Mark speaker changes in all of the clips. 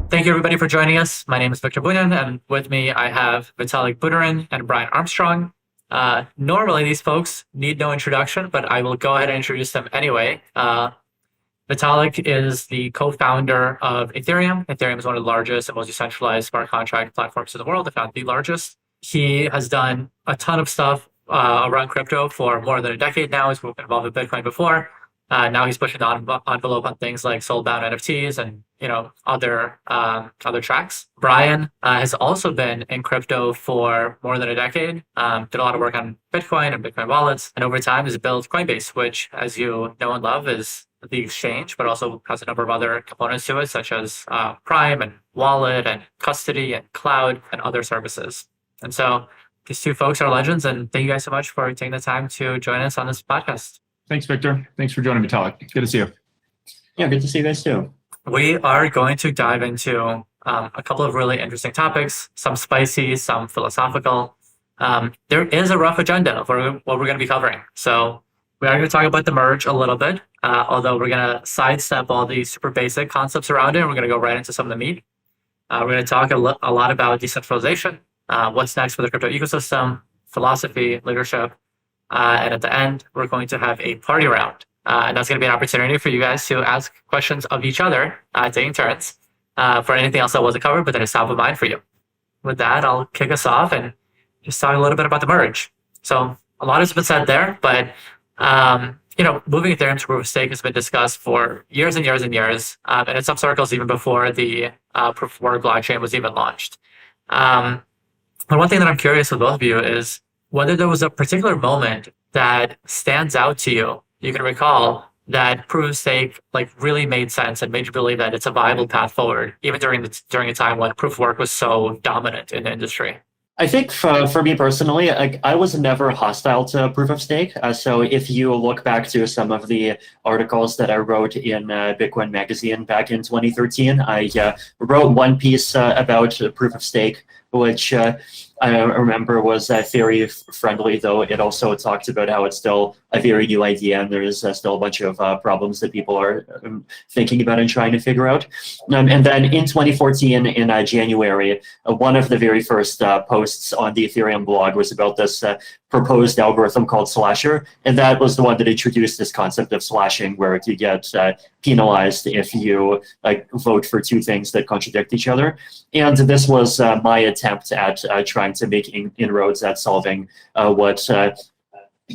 Speaker 1: Thank you, everybody, for joining us. My name is Victor Bunin, and with me, I have Vitalik Buterin and Brian Armstrong. Normally, these folks need no introduction, but I will go ahead and introduce them anyway. Vitalik is the co-founder of Ethereum. Ethereum is one of the largest and most decentralized smart contract platforms in the world, if not the largest. He has done a ton of stuff around crypto for more than a decade now. He's been involved with Bitcoin before. Now he's pushing the envelope on things like soul-bound NFTs and other tracks. Brian has also been in crypto for more than a decade. Did a lot of work on Bitcoin and Bitcoin wallets, and over time has built Coinbase, which, as you know and love, is the exchange, but also has a number of other components to it, such as Prime and wallet and custody and cloud and other services. And so these two folks are legends, and thank you guys so much for taking the time to join us on this podcast.
Speaker 2: Thanks, Victor. Thanks for joining, Vitalik. Good to see you.
Speaker 3: Yeah, good to see you guys too.
Speaker 1: We are going to dive into a couple of really interesting topics, some spicy, some philosophical. There is a rough agenda for what we're going to be covering. So we are going to talk about the merge a little bit, although we're going to sidestep all the super basic concepts around it, and we're going to go right into some of the meat. We're going to talk a lot about decentralization, what's next for the crypto ecosystem, philosophy, leadership, and at the end, we're going to have a party round. And that's going to be an opportunity for you guys to ask questions of each other, taking turns, for anything else that wasn't covered, but that is top of mind for you. With that, I'll kick us off and just talk a little bit about the merge. So a lot has been said there, but moving Ethereum to proof of stake has been discussed for years and years and years, and in some circles even before the proof of work blockchain was even launched. And one thing that I'm curious with both of you is whether there was a particular moment that stands out to you, you can recall, that proof of stake really made sense and made you believe that it's a viable path forward, even during a time when proof of work was so dominant in the industry.
Speaker 3: I think for me personally, I was never hostile to proof of stake. So if you look back to some of the articles that I wrote in Bitcoin magazine back in 2013, I wrote one piece about proof of stake, which I remember was very friendly, though it also talked about how it's still a very new idea and there's still a bunch of problems that people are thinking about and trying to figure out. And then in 2014, in January, one of the very first posts on the Ethereum blog was about this proposed algorithm called Slasher, and that was the one that introduced this concept of slashing, where you get penalized if you vote for two things that contradict each other. And this was my attempt at trying to make inroads at solving what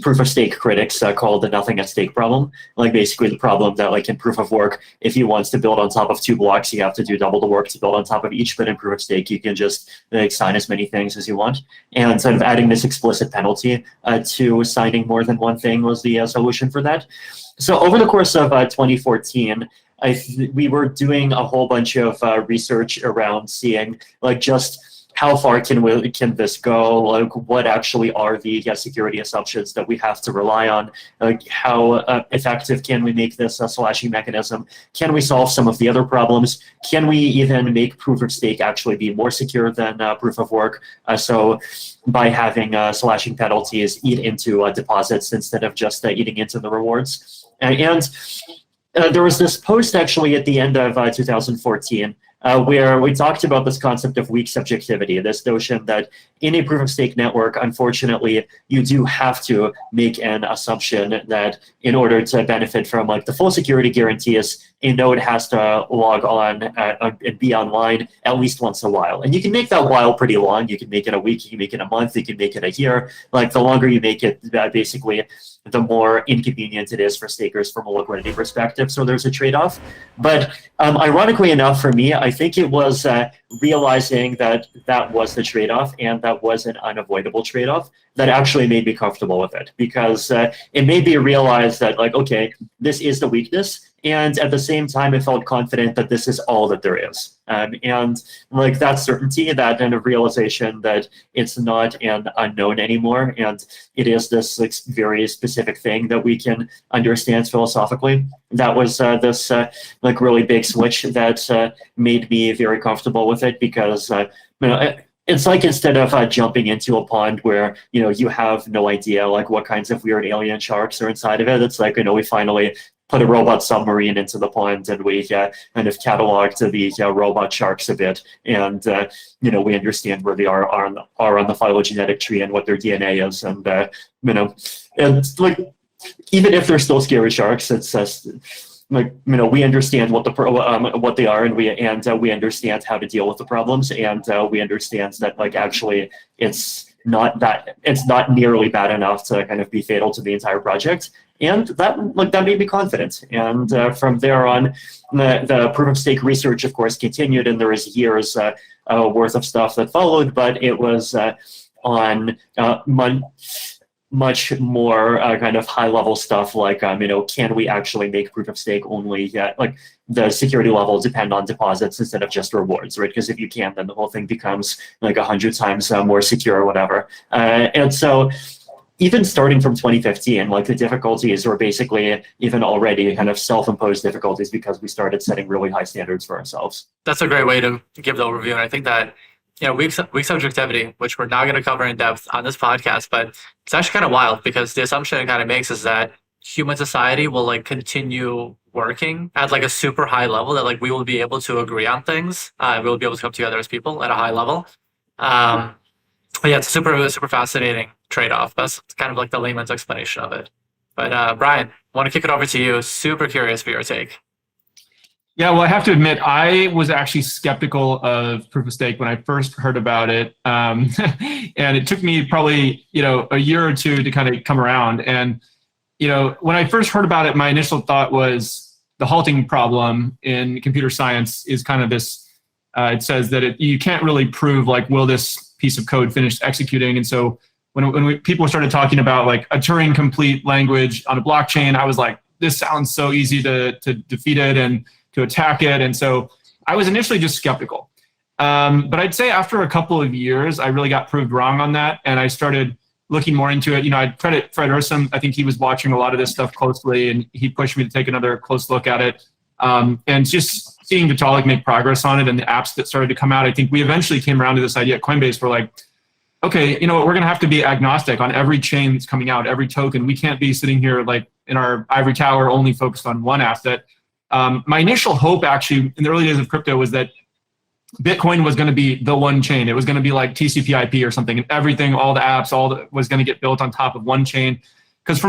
Speaker 3: proof of stake critics call the nothing at stake problem. Basically the problem that in proof of work, if you want to build on top of two blocks, you have to do double the work to build on top of each, but in proof of stake, you can just sign as many things as you want. And sort of adding this explicit penalty to signing more than one thing was the solution for that. So over the course of 2014, we were doing a whole bunch of research around seeing just how far can this go? What actually are the security assumptions that we have to rely on? How effective can we make this slashing mechanism? Can we solve some of the other problems? Can we even make proof of stake actually be more secure than proof of work? So by having slashing penalties eat into deposits instead of just eating into the rewards. And there was this post actually at the end of 2014 where we talked about this concept of weak subjectivity, this notion that in a proof of stake network, unfortunately, you do have to make an assumption that in order to benefit from the full security guarantees, a node has to log on and be online at least once in a while. And you can make that while pretty long. You can make it a week, you can make it a month, you can make it a year. The longer you make it, basically, the more inconvenient it is for stakers from a liquidity perspective. So there's a trade-off. But ironically enough, for me, I think it was realizing that that was the trade-off and that was an unavoidable trade-off that actually made me comfortable with it, because it made me realize that okay, this is the weakness. And at the same time, I felt confident that this is all that there is. And that certainty, that kind of realization that it's not an unknown anymore, and it is this very specific thing that we can understand philosophically. That was this really big switch that made me very comfortable with it, because it's instead of jumping into a pond where you have no idea what kinds of weird alien sharks are inside of it. It's we finally put a robot submarine into the pond, and we kind of cataloged the robot sharks a bit, and we understand where they are on the phylogenetic tree and what their DNA is, and and like even if they're still scary sharks, it's just we understand what they are, and we understand how to deal with the problems, and we understand that actually it's not nearly bad enough to kind of be fatal to the entire project. And that made me confident. And from there on, the proof of stake research, of course, continued, and there was years worth of stuff that followed, but it was on much more kind of high level stuff like, can we actually make proof of stake only the security level depend on deposits instead of just rewards, right? Because if you can, then the whole thing becomes 100 times more secure or whatever. And so even starting from 2015, the difficulties were basically even already kind of self-imposed difficulties because we started setting really high standards for ourselves.
Speaker 1: That's a great way to give the overview. And I think that, weak subjectivity, which we're not going to cover in depth on this podcast, but it's actually kind of wild because the assumption it kind of makes is that human society will continue working at a super high level, that we will be able to agree on things. We will be able to come together as people at a high level. But yeah, it's a super fascinating trade-off. That's kind of the layman's explanation of it. But Brian, I want to kick it over to you. Super curious for your take.
Speaker 2: Yeah, well, I have to admit, I was actually skeptical of proof of stake when I first heard about it. And it took me probably, a year or two to kind of come around. And, when I first heard about it, my initial thought was the halting problem in computer science is kind of this, it says that you can't really prove, will this piece of code finish executing? And so when people started talking about a Turing complete language on a blockchain, I was like, this sounds so easy to defeat it and to attack it. And so I was initially just skeptical. But I'd say after a couple of years, I really got proved wrong on that. And I started looking more into it. I'd credit Fred Ursum. I think he was watching a lot of this stuff closely, and he pushed me to take another close look at it. And just seeing Vitalik make progress on it and the apps that started to come out, I think we eventually came around to this idea at Coinbase. We're like, okay, we're going to have to be agnostic on every chain that's coming out, every token. We can't be sitting here in our ivory tower only focused on one asset. My initial hope actually in the early days of crypto was that Bitcoin was going to be the one chain. It was going to be like TCP/IP or something, and everything, all the apps, was going to get built on top of one chain. Because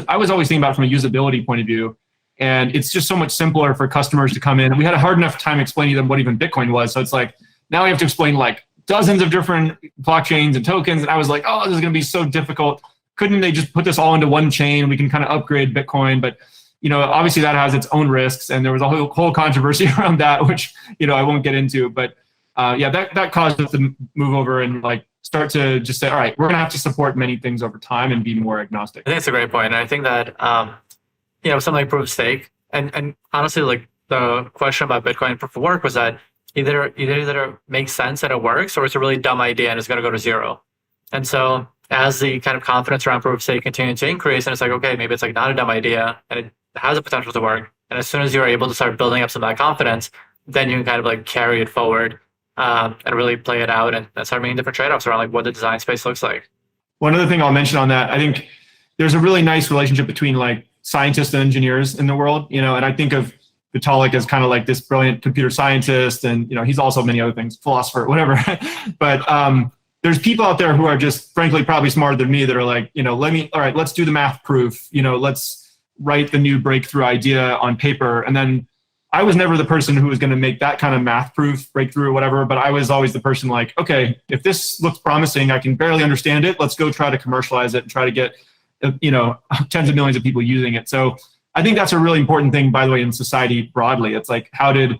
Speaker 2: I was always thinking about it from a usability point of view, and it's just so much simpler for customers to come in. And we had a hard enough time explaining to them what even Bitcoin was. So it's now we have to explain dozens of different blockchains and tokens. And I was like, oh, this is going to be so difficult. Couldn't they just put this all into one chain? We can kind of upgrade Bitcoin, but obviously that has its own risks, and there was a whole controversy around that, which I won't get into. But that caused us to move over and start to just say, all right, we're going to have to support many things over time and be more agnostic.
Speaker 1: I think it's a great point, and I think that something like proof of stake, and honestly, the question about Bitcoin proof of work was that either it makes sense and it works, or it's a really dumb idea and it's going to go to zero. And so as the kind of confidence around proof of stake continued to increase, and it's okay, maybe it's not a dumb idea and it has a potential to work. And as soon as you're able to start building up some of that confidence, then you can kind of carry it forward and really play it out and start making different trade-offs around what the design space looks like.
Speaker 2: One other thing I'll mention on that, I think there's a really nice relationship between scientists and engineers in the world, and I think of Vitalik as kind of this brilliant computer scientist, and he's also many other things, philosopher, whatever. But there's people out there who are just frankly probably smarter than me that are let's do the math proof, let's write the new breakthrough idea on paper. And then I was never the person who was going to make that kind of math proof breakthrough or whatever, but I was always the person okay, if this looks promising, I can barely understand it, let's go try to commercialize it and try to get tens of millions of people using it. So I think that's a really important thing, by the way, in society broadly. It's how did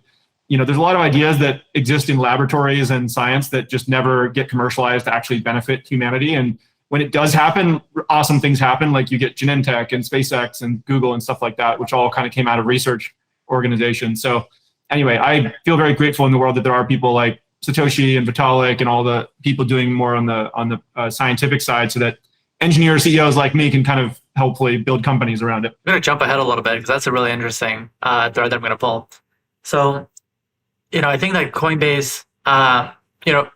Speaker 2: there's a lot of ideas that exist in laboratories and science that just never get commercialized to actually benefit humanity. And when it does happen, awesome things happen. You get Genentech and SpaceX and Google and stuff like that, which all kind of came out of research organizations. So anyway, I feel very grateful in the world that there are people like Satoshi and Vitalik and all the people doing more on the scientific side, so that engineers, CEOs like me can kind of hopefully build companies around it.
Speaker 1: I'm going to jump ahead a little bit because that's a really interesting thread that I'm going to pull. So, I think that Coinbase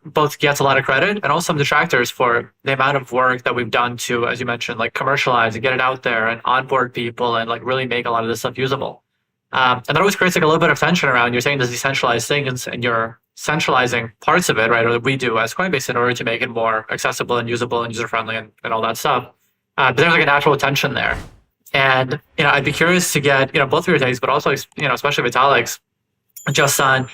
Speaker 1: both gets a lot of credit and also some detractors for the amount of work that we've done to, as you mentioned, like commercialize and get it out there and onboard people and like really make a lot of this stuff usable. And that always creates like a little bit of tension around you're saying this decentralized things and you're centralizing parts of it, right? Or we do as Coinbase in order to make it more accessible and usable and user friendly and all that stuff. But there's like a natural tension there. And, I'd be curious to get, both of your takes, but also, especially Vitalik's, just on,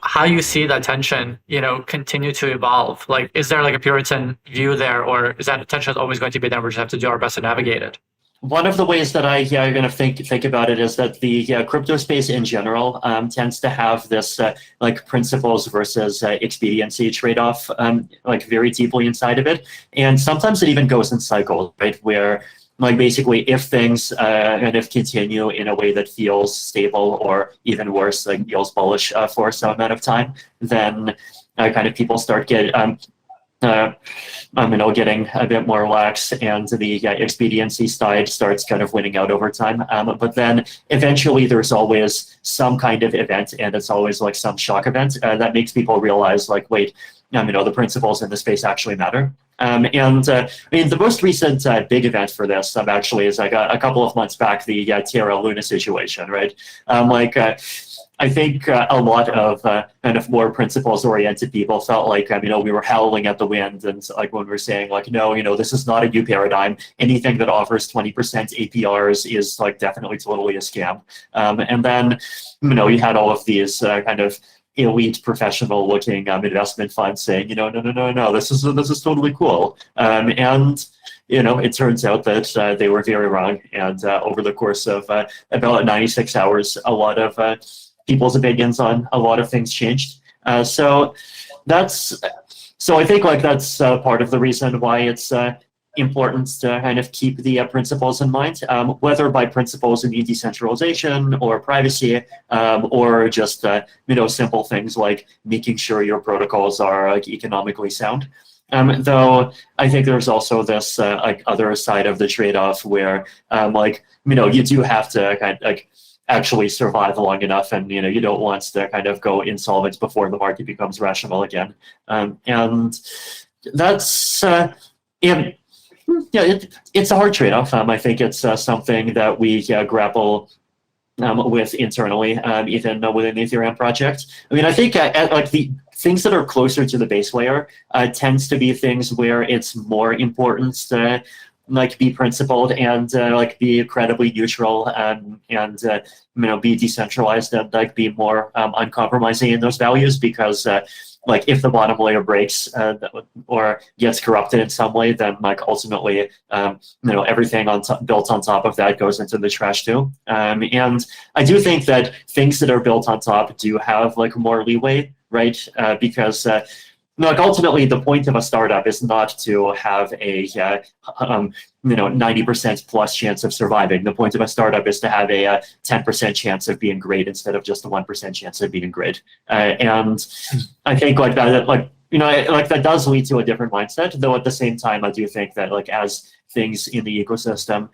Speaker 1: how you see that tension, continue to evolve. Like, is there like a Puritan view there, or is that tension always going to be there? We just have to do our best to navigate it.
Speaker 3: One of the ways that I kind of think about it is that the crypto space in general tends to have this like principles versus expediency trade-off like very deeply inside of it, and sometimes it even goes in cycles, right? Where like basically if things kind of continue in a way that feels stable, or even worse, like feels bullish for some amount of time, then kind of people start getting a bit more lax, and the expediency side starts kind of winning out over time. But then eventually there's always some kind of event, and it's always like some shock event that makes people realize like, wait, the principles in the space actually matter. The most recent big event for this actually is like a couple of months back, the Terra Luna situation, right? I think a lot of kind of more principles-oriented people felt like, we were howling at the wind, and like when we were saying like, no, this is not a new paradigm. Anything that offers 20% APRs is like definitely totally a scam. And then, you had all of these kind of elite professional-looking investment funds saying, no, this is totally cool. And it turns out that they were very wrong. And over the course of about 96 hours, a lot of people's opinions on a lot of things changed. So I think like that's part of the reason why it's important to kind of keep the principles in mind, whether by principles in decentralization or privacy, or just simple things like making sure your protocols are like economically sound. Though I think there's also this like other side of the trade-off where you do have to kind of like actually survive long enough, and you don't want to kind of go insolvent before the market becomes rational again. And that's it's a hard trade-off. I think it's something that we grapple with internally, even within the Ethereum project. I think like the things that are closer to the base layer tends to be things where it's more important to like be principled and like be credibly neutral, and be decentralized and like be more uncompromising in those values, because like if the bottom layer breaks or gets corrupted in some way, then like ultimately everything built on top of that goes into the trash too. And I do think that things that are built on top do have like more leeway, right? Because ultimately the point of a startup is not to have a 90% plus chance of surviving. The point of a startup is to have a 10% chance of being great instead of just a 1% chance of being great. And I think like that, like that does lead to a different mindset. Though at the same time, I do think that like as things in the ecosystem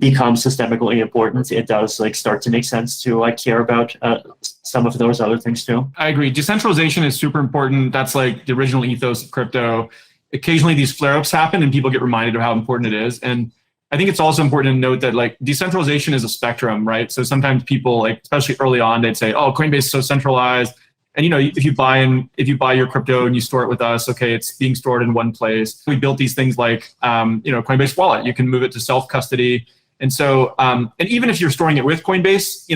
Speaker 3: become systemically important, it does like start to make sense to like care about some of those other things too.
Speaker 2: I agree. Decentralization is super important. That's like the original ethos of crypto. Occasionally these flare-ups happen and people get reminded of how important it is. And I think it's also important to note that like decentralization is a spectrum, right? So sometimes people, like especially early on, they'd say, oh, Coinbase is so centralized. And if you buy your crypto and you store it with us, okay, it's being stored in one place. We built these things like Coinbase Wallet. You can move it to self-custody. And so, and even if you're storing it with Coinbase,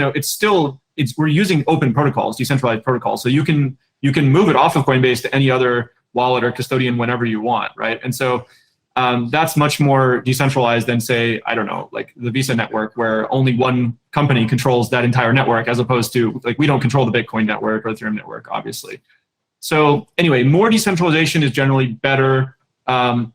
Speaker 2: we're using open protocols, decentralized protocols. So you can move it off of Coinbase to any other wallet or custodian whenever you want, right? And so that's much more decentralized than, say, I don't know, like the Visa network, where only one company controls that entire network, as opposed to like we don't control the Bitcoin network or Ethereum network, obviously. So anyway, more decentralization is generally better.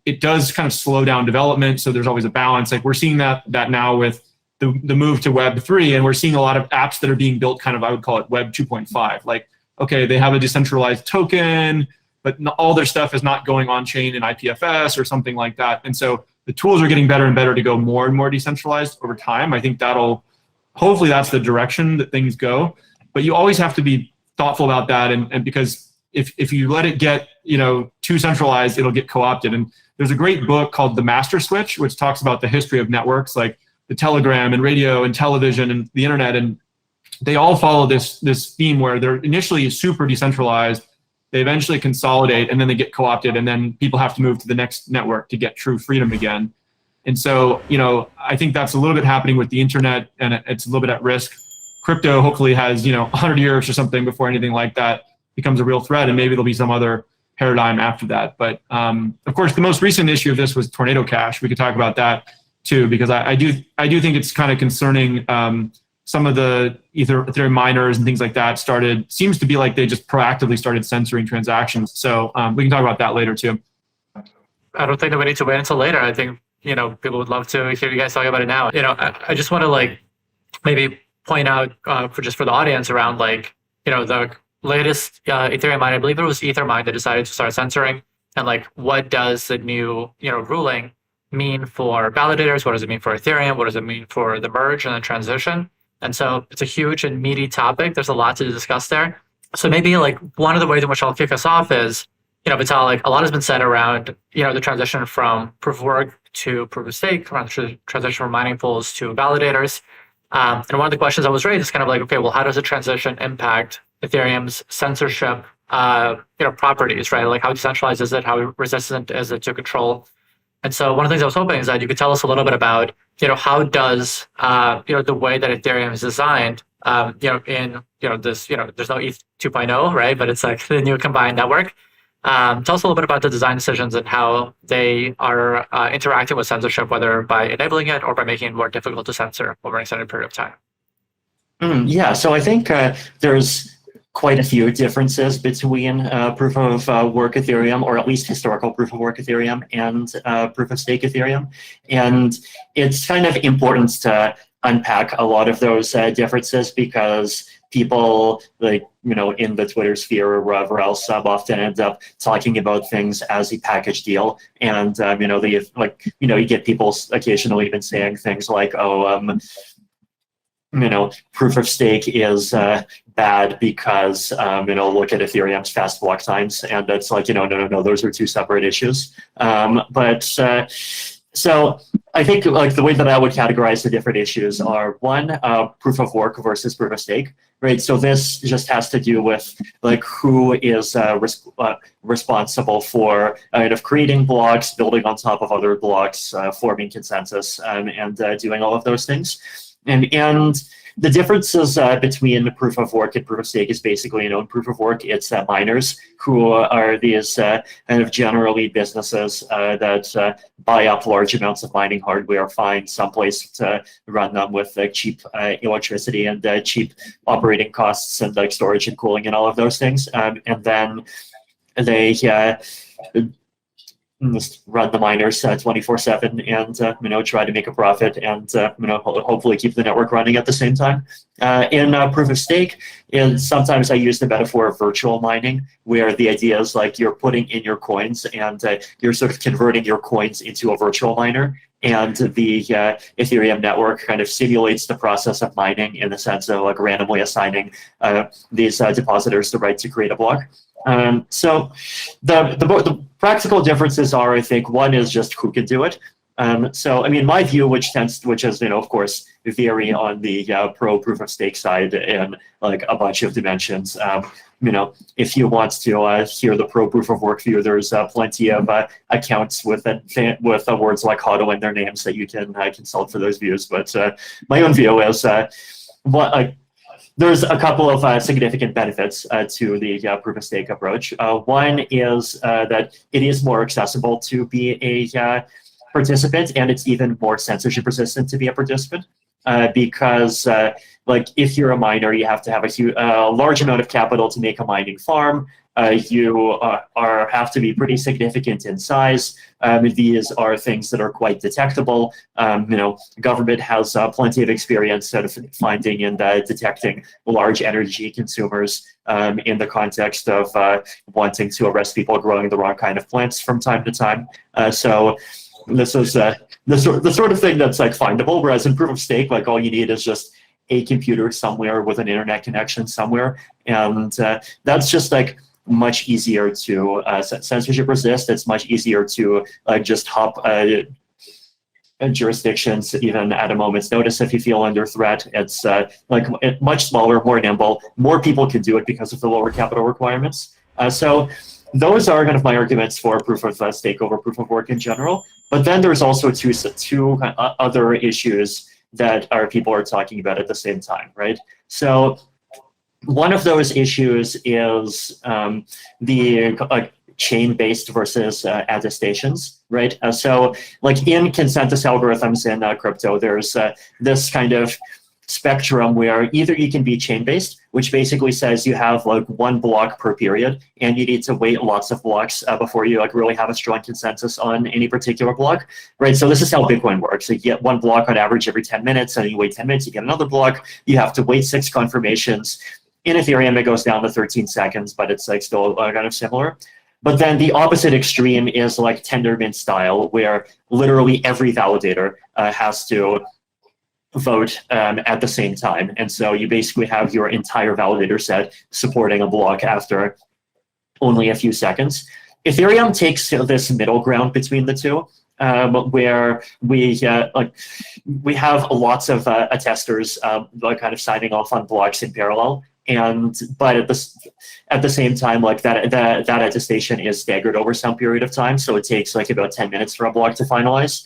Speaker 2: It does kind of slow down development, so there's always a balance. Like we're seeing that now with the move to Web3, and we're seeing a lot of apps that are being built kind of, I would call it Web 2.5. Like, okay, they have a decentralized token, but all their stuff is not going on chain in IPFS or something like that. And so the tools are getting better and better to go more and more decentralized over time. I think hopefully that's the direction that things go. But you always have to be thoughtful about that, and because if you let it get, too centralized, it'll get co-opted. And there's a great book called The Master Switch, which talks about the history of networks like the telegram and radio and television and the internet. And they all follow this theme where they're initially super decentralized. They eventually consolidate, and then they get co-opted, and then people have to move to the next network to get true freedom again. And so, I think that's a little bit happening with the internet, and it's a little bit at risk. Crypto hopefully has, 100 years or something before anything like that becomes a real threat, and maybe there'll be some other paradigm after that. But of course, the most recent issue of this was Tornado Cash. We could talk about that too, because I do think it's kind of concerning. Some of the Ethereum miners and things like that seems to be like they just proactively started censoring transactions. So we can talk about that later too.
Speaker 1: I don't think that we need to wait until later. I think, people would love to hear you guys talk about it now. I just want to maybe point out for the audience around the latest Ethereum mine. I believe it was Ethermine that decided to start censoring, and what does the new ruling mean for validators? What does it mean for Ethereum? What does it mean for the merge and the transition? And so it's a huge and meaty topic. There's a lot to discuss there. So maybe one of the ways in which I'll kick us off is, Vital, a lot has been said around, the transition from proof of work to proof of stake, around the transition from mining pools to validators. And one of the questions I was raised is kind of okay, well, how does the transition impact Ethereum's censorship, properties, right? How decentralized is it? How resistant is it to control? And so one of the things I was hoping is that you could tell us a little bit about, how does, the way that Ethereum is designed, this, there's no ETH 2.0, right? But it's the new combined network. Tell us a little bit about the design decisions and how they are interacting with censorship, whether by enabling it or by making it more difficult to censor over an extended period of time.
Speaker 3: Yeah, so I think there's quite a few differences between proof of work Ethereum, or at least historical proof of work Ethereum, and proof of stake Ethereum. And it's kind of important to unpack a lot of those differences, because people in the Twitter sphere or wherever else often end up talking about things as a package deal. And you get people occasionally even saying things like, proof of stake is bad because, look at Ethereum's fast block times. And it's no, those are two separate issues. So I think the way that I would categorize the different issues are, one, proof of work versus proof of stake, right? So this just has to do with who is responsible for creating blocks, building on top of other blocks, forming consensus, and doing all of those things. And the differences between proof of work and proof of stake is basically, in proof of work, it's miners who are these kind of generally businesses that buy up large amounts of mining hardware, find someplace to run them with cheap electricity and cheap operating costs and storage and cooling and all of those things. And then they just run the miners 24/7 and try to make a profit and hopefully keep the network running at the same time. In proof of stake, sometimes I use the metaphor of virtual mining, where the idea is you're putting in your coins and you're sort of converting your coins into a virtual miner, and the Ethereum network kind of simulates the process of mining in the sense of randomly assigning these depositors the right to create a block. So the practical differences are, I think, one is just who can do it. So, I mean, my view, which is, of course, vary on the pro proof of stake side in a bunch of dimensions. If you want to hear the pro proof of work view, there's plenty of accounts with words like HODL in their names that you can consult for those views. But my own view is there's a couple of significant benefits to the proof of stake approach. One is that it is more accessible to be a participant, and it's even more censorship resistant to be a participant. Because if you're a miner, you have to have a large amount of capital to make a mining farm. You have to be pretty significant in size. These are things that are quite detectable. Government has plenty of experience sort of finding and detecting large energy consumers in the context of wanting to arrest people growing the wrong kind of plants from time to time. So this is the sort of thing that's findable. Whereas in proof of stake, all you need is just a computer somewhere with an internet connection somewhere, and that's just much easier to censorship resist. It's much easier to just hop jurisdictions even at a moment's notice if you feel under threat. It's much smaller, more nimble. More people can do it because of the lower capital requirements. So those are kind of my arguments for proof of stake over proof of work in general. But then there's also two other issues that people are talking about at the same time, right? So one of those issues is the chain-based versus attestations, right? So like in consensus algorithms in crypto, there's this kind of spectrum where either you can be chain-based, which basically says you have like one block per period, and you need to wait lots of blocks before you like really have a strong consensus on any particular block, right? So this is how Bitcoin works. So you get one block on average every 10 minutes, and you wait 10 minutes, you get another block. You have to wait 6 confirmations. In Ethereum, it goes down to 13 seconds, but it's like still kind of similar. But then the opposite extreme is like Tendermint style, where literally every validator has to vote at the same time. And so you basically have your entire validator set supporting a block after only a few seconds. Ethereum takes this middle ground between the two, where we have lots of attesters kind of signing off on blocks in parallel. But at the same time, like that attestation is staggered over some period of time, so it takes like about 10 minutes for a block to finalize.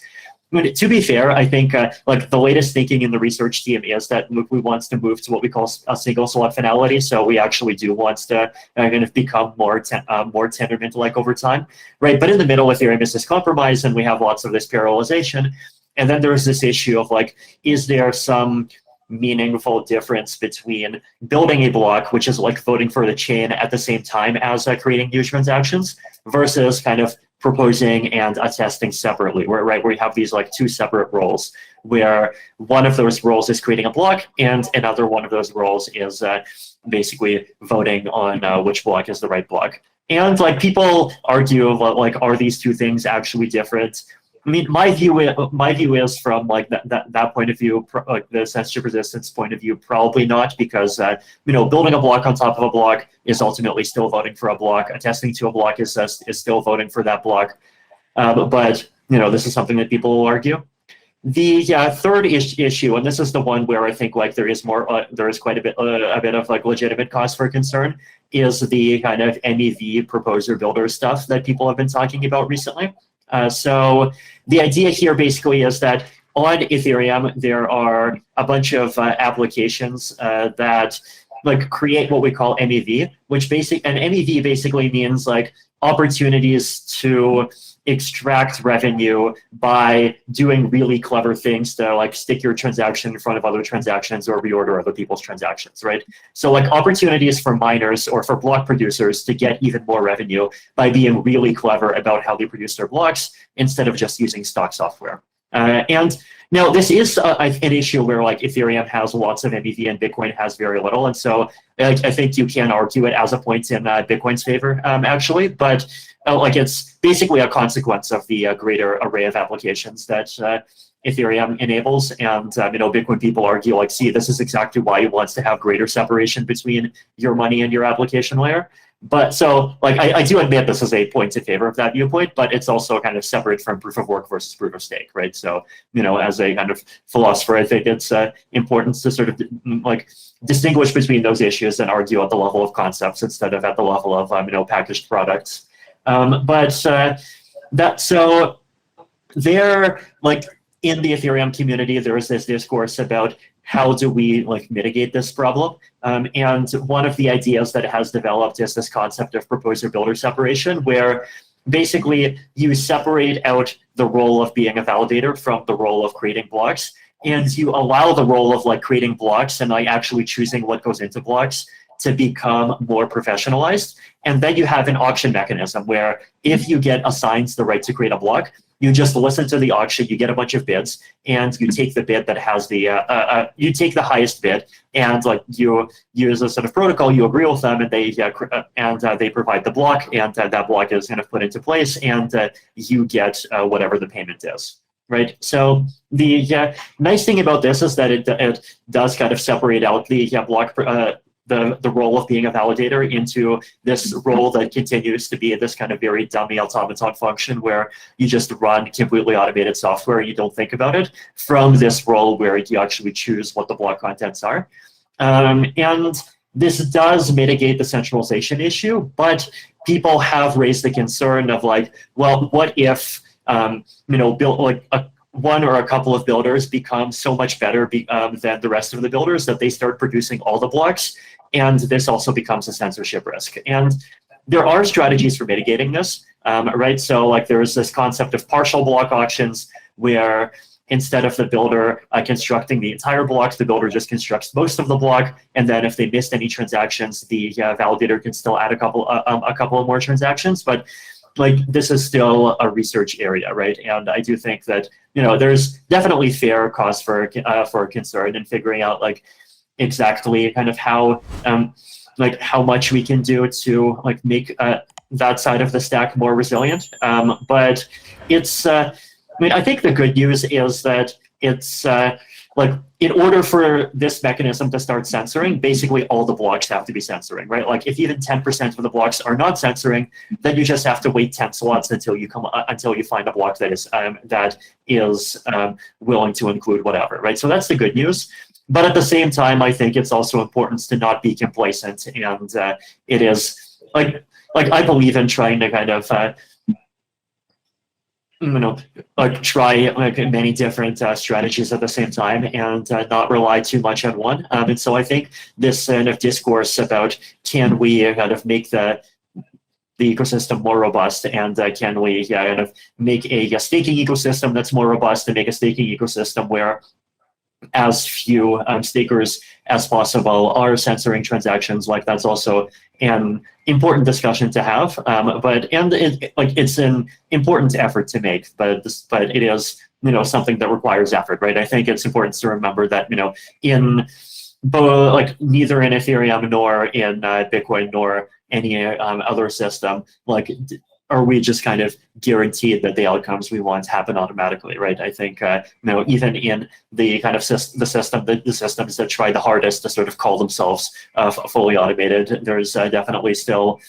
Speaker 3: I mean, to be fair, I think like the latest thinking in the research team is that we want to move to what we call a single slot finality. So we actually do want to kind of become more Tendermint-like over time, right? But in the middle, Ethereum is this compromise, and we have lots of this parallelization. And then there's this issue of like, is there some meaningful difference between building a block, which is like voting for the chain at the same time as creating new transactions, versus kind of proposing and attesting separately, where we have these like two separate roles, where one of those roles is creating a block, and another one of those roles is basically voting on which block is the right block. And like people argue about like, are these two things actually different? I mean, my view is from like that point of view, like the censorship resistance point of view, probably not, because building a block on top of a block is ultimately still voting for a block. Attesting to a block is still voting for that block. But this is something that people will argue. The third issue, and this is the one where I think like there is quite a bit of like legitimate cause for concern, is the kind of MEV proposer builder stuff that people have been talking about recently. So the idea here basically is that on Ethereum, there are a bunch of applications that like create what we call MEV, and MEV basically means like opportunities to extract revenue by doing really clever things to like stick your transaction in front of other transactions or reorder other people's transactions, right? So like opportunities for miners or for block producers to get even more revenue by being really clever about how they produce their blocks instead of just using stock software. And now this is an issue where like Ethereum has lots of MEV and Bitcoin has very little. And so I think you can argue it as a point in Bitcoin's favor, actually, but like it's basically a consequence of the greater array of applications that Ethereum enables. And Bitcoin people argue like, see, this is exactly why it wants to have greater separation between your money and your application layer. But so like I do admit this is a point in favor of that viewpoint, but it's also kind of separate from proof of work versus proof of stake, right? So as a kind of philosopher, I think it's important to sort of like distinguish between those issues and argue at the level of concepts instead of at the level of packaged products. So there, like in the Ethereum community, there is this discourse about how do we like mitigate this problem? And one of the ideas that has developed is this concept of proposer-builder separation, where basically you separate out the role of being a validator from the role of creating blocks, and you allow the role of like creating blocks and like actually choosing what goes into blocks to become more professionalized. And then you have an auction mechanism where if you get assigned the right to create a block, you just listen to the auction, you get a bunch of bids, and you take the bid that has the, you take the highest bid, and like you use a sort of protocol, you agree with them, and they provide the block, and that block is kind of put into place, and you get whatever the payment is, right? So the nice thing about this is that it does kind of separate out the the role of being a validator into this role that continues to be this kind of very dummy automaton function where you just run completely automated software and you don't think about it, from this role where you actually choose what the block contents are. And this does mitigate the centralization issue, but people have raised the concern of like, well, what if one or a couple of builders become so much better than the rest of the builders that they start producing all the blocks, and this also becomes a censorship risk. And there are strategies for mitigating this, right? So like there's this concept of partial block auctions where instead of the builder constructing the entire block, the builder just constructs most of the block, and then if they missed any transactions, the validator can still add a couple of more transactions. But like this is still a research area, right? And I do think that there's definitely fair cause for concern in figuring out like exactly kind of how much we can do to like make that side of the stack more resilient. But it's I think the good news is that it's like in order for this mechanism to start censoring, basically all the blocks have to be censoring, right? Like if even 10% of the blocks are not censoring, then you just have to wait 10 slots until you find a block that is willing to include whatever, right? So that's the good news. But at the same time, I think it's also important to not be complacent, and it is like I believe in trying to kind of try many different strategies at the same time and not rely too much on one. And so I think this kind of discourse about can we kind of make the ecosystem more robust, and can we kind of make a staking ecosystem that's more robust, and make a staking ecosystem where as few stakers as possible are censoring transactions. Like that's also an important discussion to have, it's an important effort to make, but it is something that requires effort, right? I think it's important to remember that in both neither in Ethereum nor in Bitcoin nor any other system are we just kind of guaranteed that the outcomes we want happen automatically, right? I think even in the kind of the systems that try the hardest to sort of call themselves fully automated, there's definitely still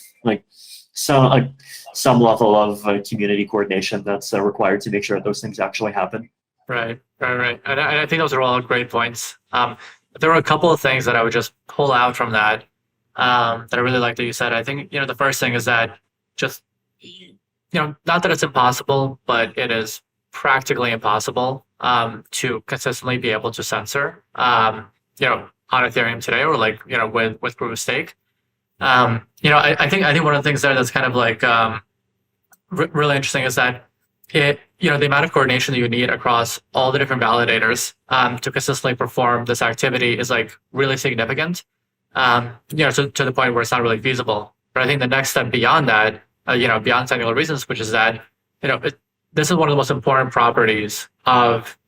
Speaker 3: some level of community coordination that's required to make sure that those things actually happen.
Speaker 1: Right. And I think those are all great points. There were a couple of things that I would just pull out from that that I really like that you said. I think the first thing is that just not that it's impossible, but it is practically impossible to consistently be able to censor on Ethereum today, or with proof of stake. I think one of the things there that's kind of really interesting is that the amount of coordination that you need across all the different validators to consistently perform this activity is really significant. To the point where it's not really feasible. But I think the next step beyond that, beyond technical reasons, which is that, this is one of the most important properties of,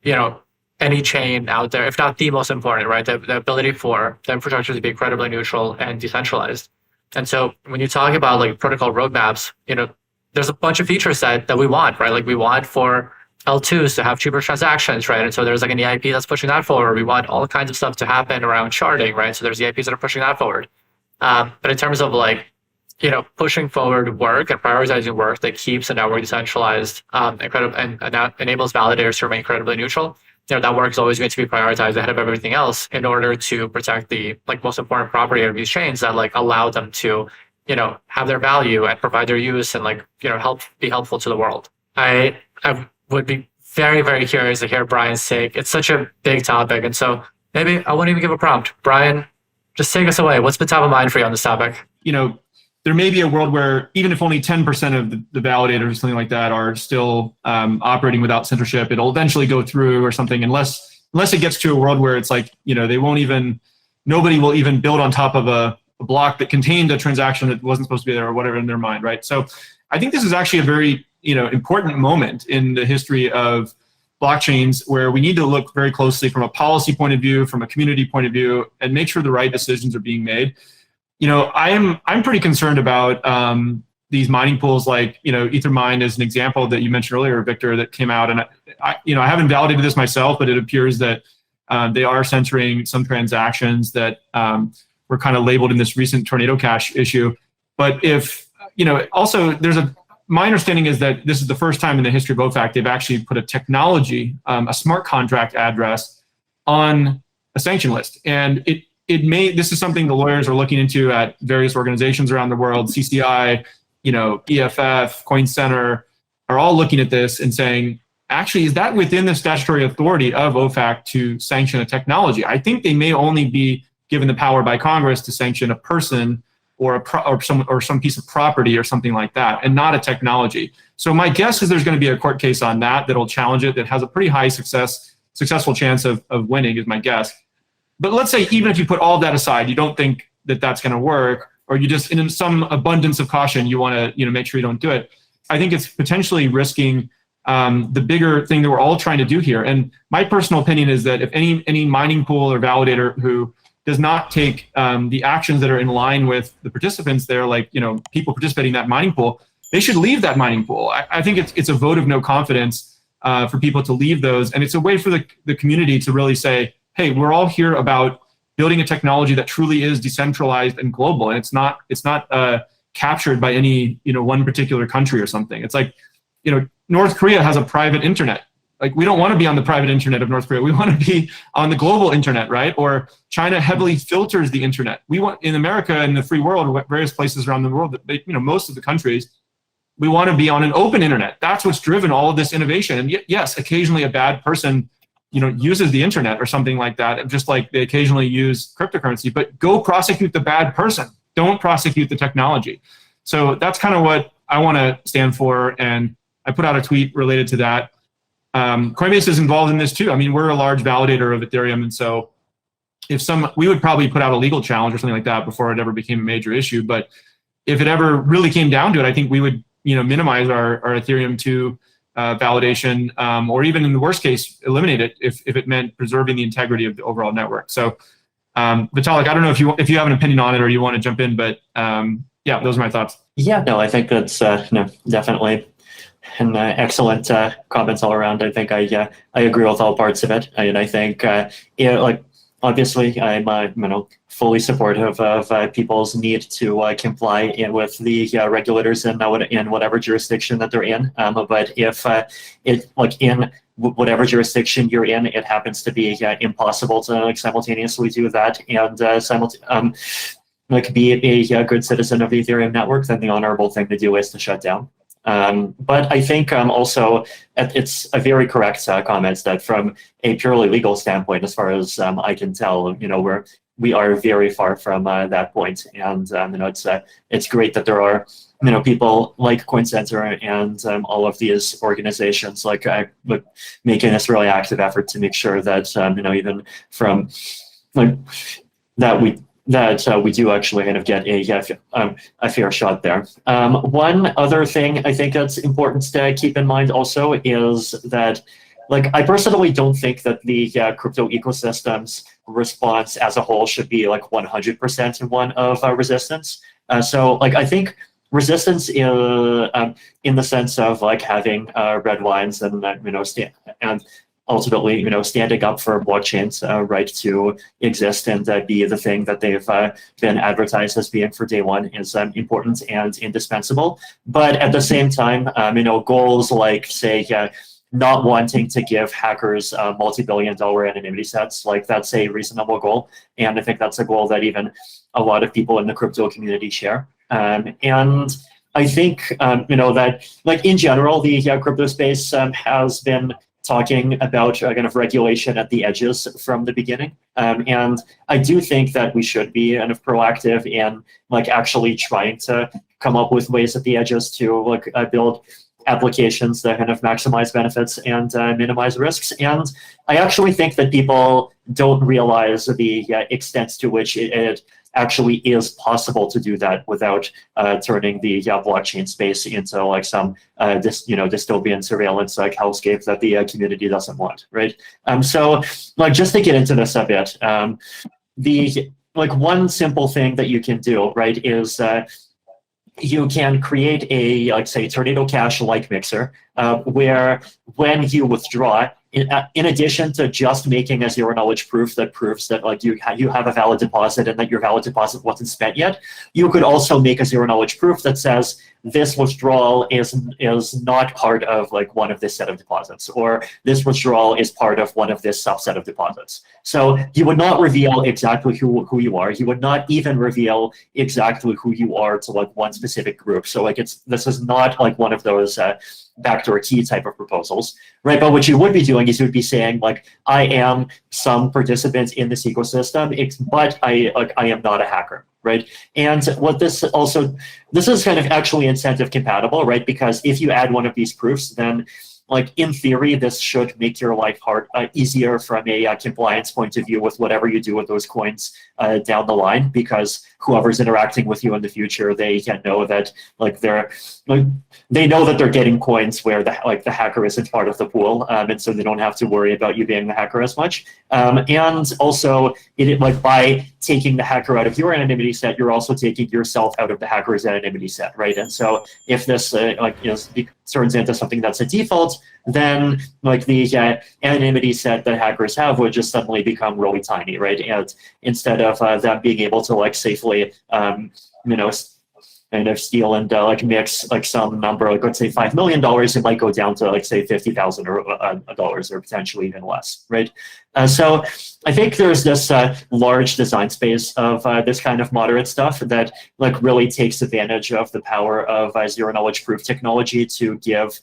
Speaker 1: any chain out there, if not the most important, right? The ability for the infrastructure to be credibly neutral and decentralized. And so when you talk about protocol roadmaps, there's a bunch of features that we want, right? We want for L2s to have cheaper transactions, right? And so there's an EIP that's pushing that forward. We want all kinds of stuff to happen around sharding, right? So there's EIPs that are pushing that forward. But in terms of pushing forward work and prioritizing work that keeps the network decentralized and enables validators to remain credibly neutral, that work is always going to be prioritized ahead of everything else in order to protect the most important property of these chains that allow them to have their value and provide their use and be helpful to the world. I would be very, very curious to hear Brian's take. It's such a big topic, and so maybe I won't even give a prompt. Brian, just take us away. What's been top of mind for you on this topic?
Speaker 2: There may be a world where even if only 10% of the validators or something like that are still operating without censorship, it'll eventually go through or something, unless it gets to a world where it's nobody will even build on top of a block that contained a transaction that wasn't supposed to be there or whatever in their mind, right? So I think this is actually a very important moment in the history of blockchains where we need to look very closely from a policy point of view, from a community point of view, and make sure the right decisions are being made. I'm pretty concerned about these mining pools Ethermine is an example that you mentioned earlier, Victor, that came out. And I haven't validated this myself, but it appears that they are censoring some transactions that were were kind of labeled in this recent Tornado Cash issue. But if, also my understanding is that this is the first time in the history of OFAC they've actually put a technology, a smart contract address on a sanction list. And this is something the lawyers are looking into at various organizations around the world. CCI, EFF, Coin Center are all looking at this and saying, actually, is that within the statutory authority of OFAC to sanction a technology? I think they may only be given the power by Congress to sanction a person or some piece of property or something like that, and not a technology. So my guess is there's going to be a court case on that'll challenge it, that has a pretty high successful chance of winning, is my guess. But let's say even if you put all that aside, you don't think that that's going to work, or you just, in some abundance of caution, you want to make sure you don't do it. I think it's potentially risking the bigger thing that we're all trying to do here. And my personal opinion is that if any mining pool or validator who does not take the actions that are in line with the participants there, like people participating in that mining pool, they should leave that mining pool. I think it's a vote of no confidence for people to leave those, and it's a way for the community to really say, hey, we're all here about building a technology that truly is decentralized and global, and it's not captured by any one particular country or something. It's like North Korea has a private internet. Like, we don't want to be on the private internet of North Korea. We want to be on the global internet, right? Or China heavily filters the internet. We want, in America and the free world, various places around the world, most of the countries, we want to be on an open internet. That's what's driven all of this innovation. And yes, occasionally a bad person, uses the internet or something like that, just like they occasionally use cryptocurrency. But go prosecute the bad person. Don't prosecute the technology. So that's kind of what I want to stand for. And I put out a tweet related to that. Coinbase is involved in this too. I mean, we're a large validator of Ethereum, and so we would probably put out a legal challenge or something like that before it ever became a major issue. But if it ever really came down to it, I think we would, minimize our Ethereum 2 validation, or even in the worst case, eliminate it if it meant preserving the integrity of the overall network. So, Vitalik, I don't know if you have an opinion on it or you want to jump in, but yeah, those are my thoughts.
Speaker 3: Yeah, no, I think that's definitely an excellent comments all around. I think I agree with all parts of it. I think obviously I'm fully supportive of people's need to comply with the regulators in whatever jurisdiction that they're in. But if in whatever jurisdiction you're in, it happens to be impossible to simultaneously do that and be a good citizen of the Ethereum network, then the honorable thing to do is to shut down. But I think also it's a very correct comment that from a purely legal standpoint, as far as I can tell, we are very far from that point. And it's great that there are people like Coin Center and all of these organizations making this really active effort to make sure that even from that we do actually kind of get a fair shot there. One other thing I think that's important to keep in mind also is that, I personally don't think that the crypto ecosystem's response as a whole should be 100% one of resistance. So I think resistance in the sense of having red lines and and ultimately, standing up for blockchain's right to exist and be the thing that they've been advertised as being for day one is important and indispensable. But at the same time, goals like, say, not wanting to give hackers multi-billion-dollar anonymity sets, that's a reasonable goal. And I think that's a goal that even a lot of people in the crypto community share. And I think, that, in general, the crypto space has been talking about kind of regulation at the edges from the beginning. And I do think that we should be kind of proactive in actually trying to come up with ways at the edges to build applications that kind of maximize benefits and minimize risks. And I actually think that people don't realize the extent to which it actually is possible to do that without turning the blockchain space into some dystopian surveillance hellscape that the community doesn't want, right? So just to get into this a bit, the one simple thing that you can do, right, is you can create a say Tornado Cash like mixer where when you withdraw, in addition to just making a zero knowledge proof that proves that like you have a valid deposit and that your valid deposit wasn't spent yet, you could also make a zero knowledge proof that says this withdrawal is not part of like one of this set of deposits, or this withdrawal is part of one of this subset of deposits. So you would not reveal exactly who you are. You would not even reveal exactly who you are to like one specific group. So like this is not like one of those backdoor key type of proposals, right? But what you would be doing is you would be saying like, I am some participant in this ecosystem, but I am not a hacker, right? And what this is kind of actually incentive compatible, right? Because if you add one of these proofs, then like in theory, this should make your life easier from a compliance point of view with whatever you do with those coins down the line, because whoever's interacting with you in the future, they can know that like they know that they're getting coins where the hacker isn't part of the pool, and so they don't have to worry about you being the hacker as much. And also, like by taking the hacker out of your anonymity set, you're also taking yourself out of the hacker's anonymity set, right? And so if this turns into something that's a default, then like the anonymity set that hackers have would just suddenly become really tiny, right? And instead of them being able to like safely, kind of steal and like mix like some number, like let's say $5 million, it might go down to like say $50,000 or dollars, or potentially even less, right? So I think there's this large design space of this kind of moderate stuff that like really takes advantage of the power of zero knowledge proof technology to give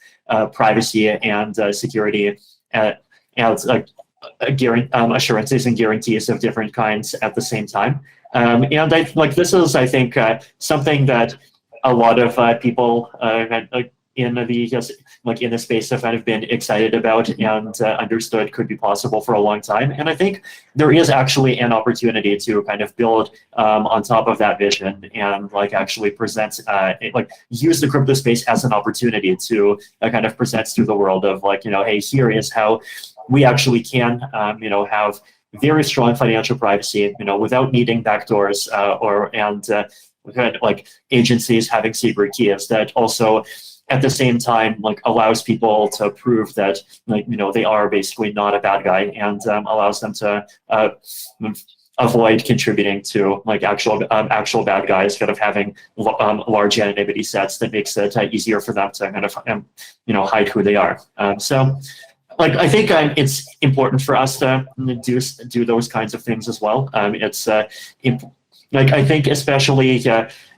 Speaker 3: privacy and security as like assurances and guarantees of different kinds at the same time. And this is, I think, something that a lot of people in the space have kind of been excited about and understood could be possible for a long time. And I think there is actually an opportunity to kind of build on top of that vision and like actually present, use the crypto space as an opportunity to kind of present to the world of like, hey, here is how we actually can, have very strong financial privacy, without needing backdoors like agencies having secret keys that also at the same time like allows people to prove that they are basically not a bad guy, and allows them to avoid contributing to like actual bad guys, kind of having large anonymity sets that makes it easier for them to kind of hide who they are. So like I think it's important for us to do those kinds of things as well. It's like I think especially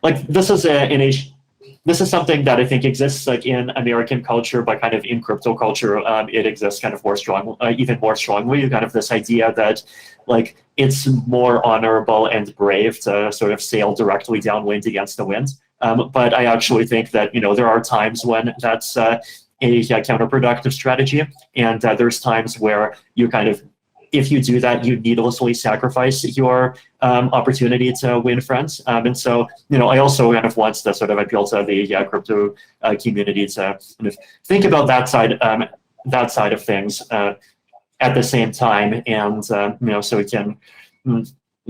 Speaker 3: like this is something that I think exists like in American culture, but kind of in crypto culture, it exists kind of even more strongly. Kind of this idea that like it's more honorable and brave to sort of sail directly downwind against the wind. But I actually think that there are times when that's a counterproductive strategy, and there's times where you kind of, if you do that, you needlessly sacrifice your opportunity to win friends. And so, I also kind of want to sort of appeal to the crypto community to kind of think about that side of things at the same time, and so we can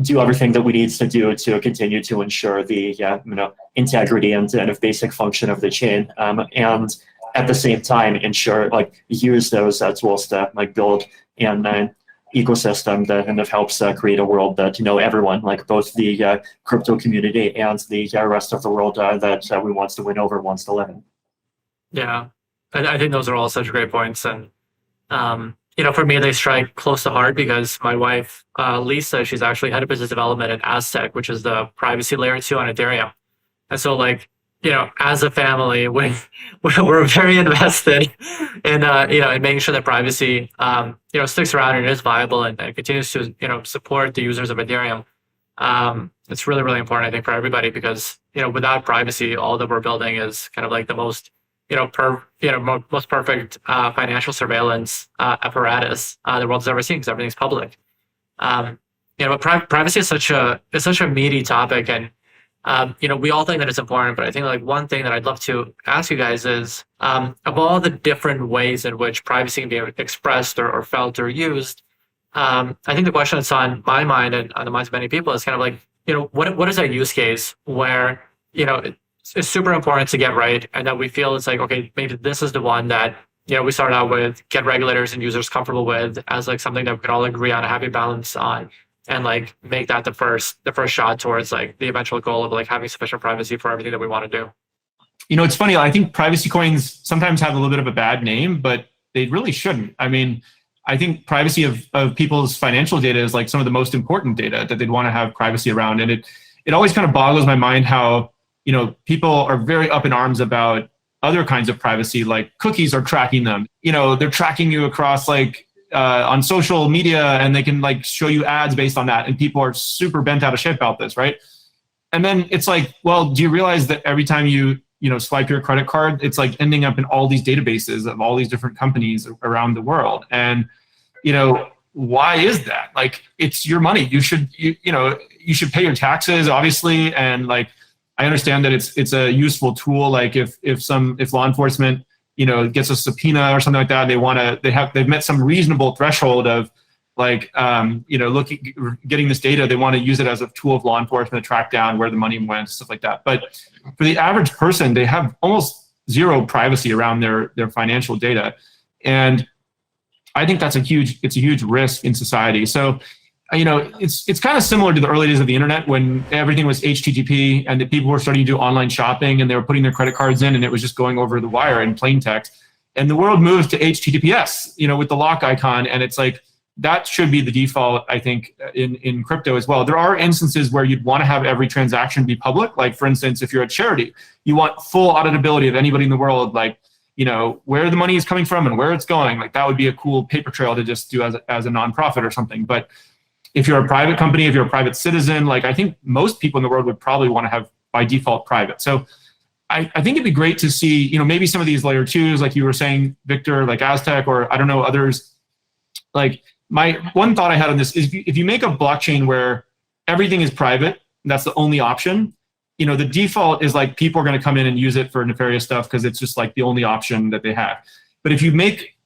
Speaker 3: do everything that we need to do to continue to ensure the integrity and kind of basic function of the chain, and at the same time ensure like use those tools to like build an ecosystem that kind of helps create a world that everyone, like both the crypto community and the rest of the world that we want to win over, wants to live in.
Speaker 1: Yeah, I think those are all such great points, and for me they strike close to heart because my wife Lisa, she's actually head of business development at Aztec, which is the privacy layer 2 on Ethereum, and so like as a family, we're very invested in in making sure that privacy sticks around and is viable and continues to support the users of Ethereum. It's really, really important, I think, for everybody, because without privacy, all that we're building is kind of like the most most perfect financial surveillance apparatus the world's ever seen, because everything's public. But privacy is such a meaty topic, and we all think that it's important, but I think like one thing that I'd love to ask you guys is, of all the different ways in which privacy can be expressed or felt or used, I think the question that's on my mind and on the minds of many people is kind of like, what is that use case where, it's super important to get right, and that we feel it's like, okay, maybe this is the one that we started out with get regulators and users comfortable with as like something that we could all agree on a happy balance on, and like make that the first shot towards like the eventual goal of like having sufficient privacy for everything that we want to do.
Speaker 2: It's funny. I think privacy coins sometimes have a little bit of a bad name, but they really shouldn't. I mean, I think privacy of people's financial data is like some of the most important data that they'd want to have privacy around. And it always kind of boggles my mind how, people are very up in arms about other kinds of privacy, like cookies are tracking them. They're tracking you across like on social media, and they can like show you ads based on that. And people are super bent out of shape about this, right? And then it's like, well, do you realize that every time you swipe your credit card, it's like ending up in all these databases of all these different companies around the world. And, why is that? Like, it's your money. You should pay your taxes, obviously. And like, I understand that it's a useful tool. Like if law enforcement, gets a subpoena or something like that, they've met some reasonable threshold of like, getting this data, they want to use it as a tool of law enforcement to track down where the money went, stuff like that. But for the average person, they have almost zero privacy around their financial data. And I think it's a huge risk in society. So, it's kind of similar to the early days of the internet when everything was HTTP and the people were starting to do online shopping and they were putting their credit cards in and it was just going over the wire in plain text. And the world moved to HTTPS, with the lock icon. And it's like, that should be the default, I think, in crypto as well. There are instances where you'd want to have every transaction be public. Like, for instance, if you're a charity, you want full auditability of anybody in the world, like, where the money is coming from and where it's going. Like, that would be a cool paper trail to just do as a nonprofit or something. But if you're a private company, if you're a private citizen, like, I think most people in the world would probably want to have by default private. So I think it'd be great to see, maybe some of these layer twos, like you were saying, Victor, like Aztec, or I don't know, others. Like, my one thought I had on this is if you make a blockchain where everything is private, and that's the only option, the default is like people are going to come in and use it for nefarious stuff because it's just like the only option that they have. But if you make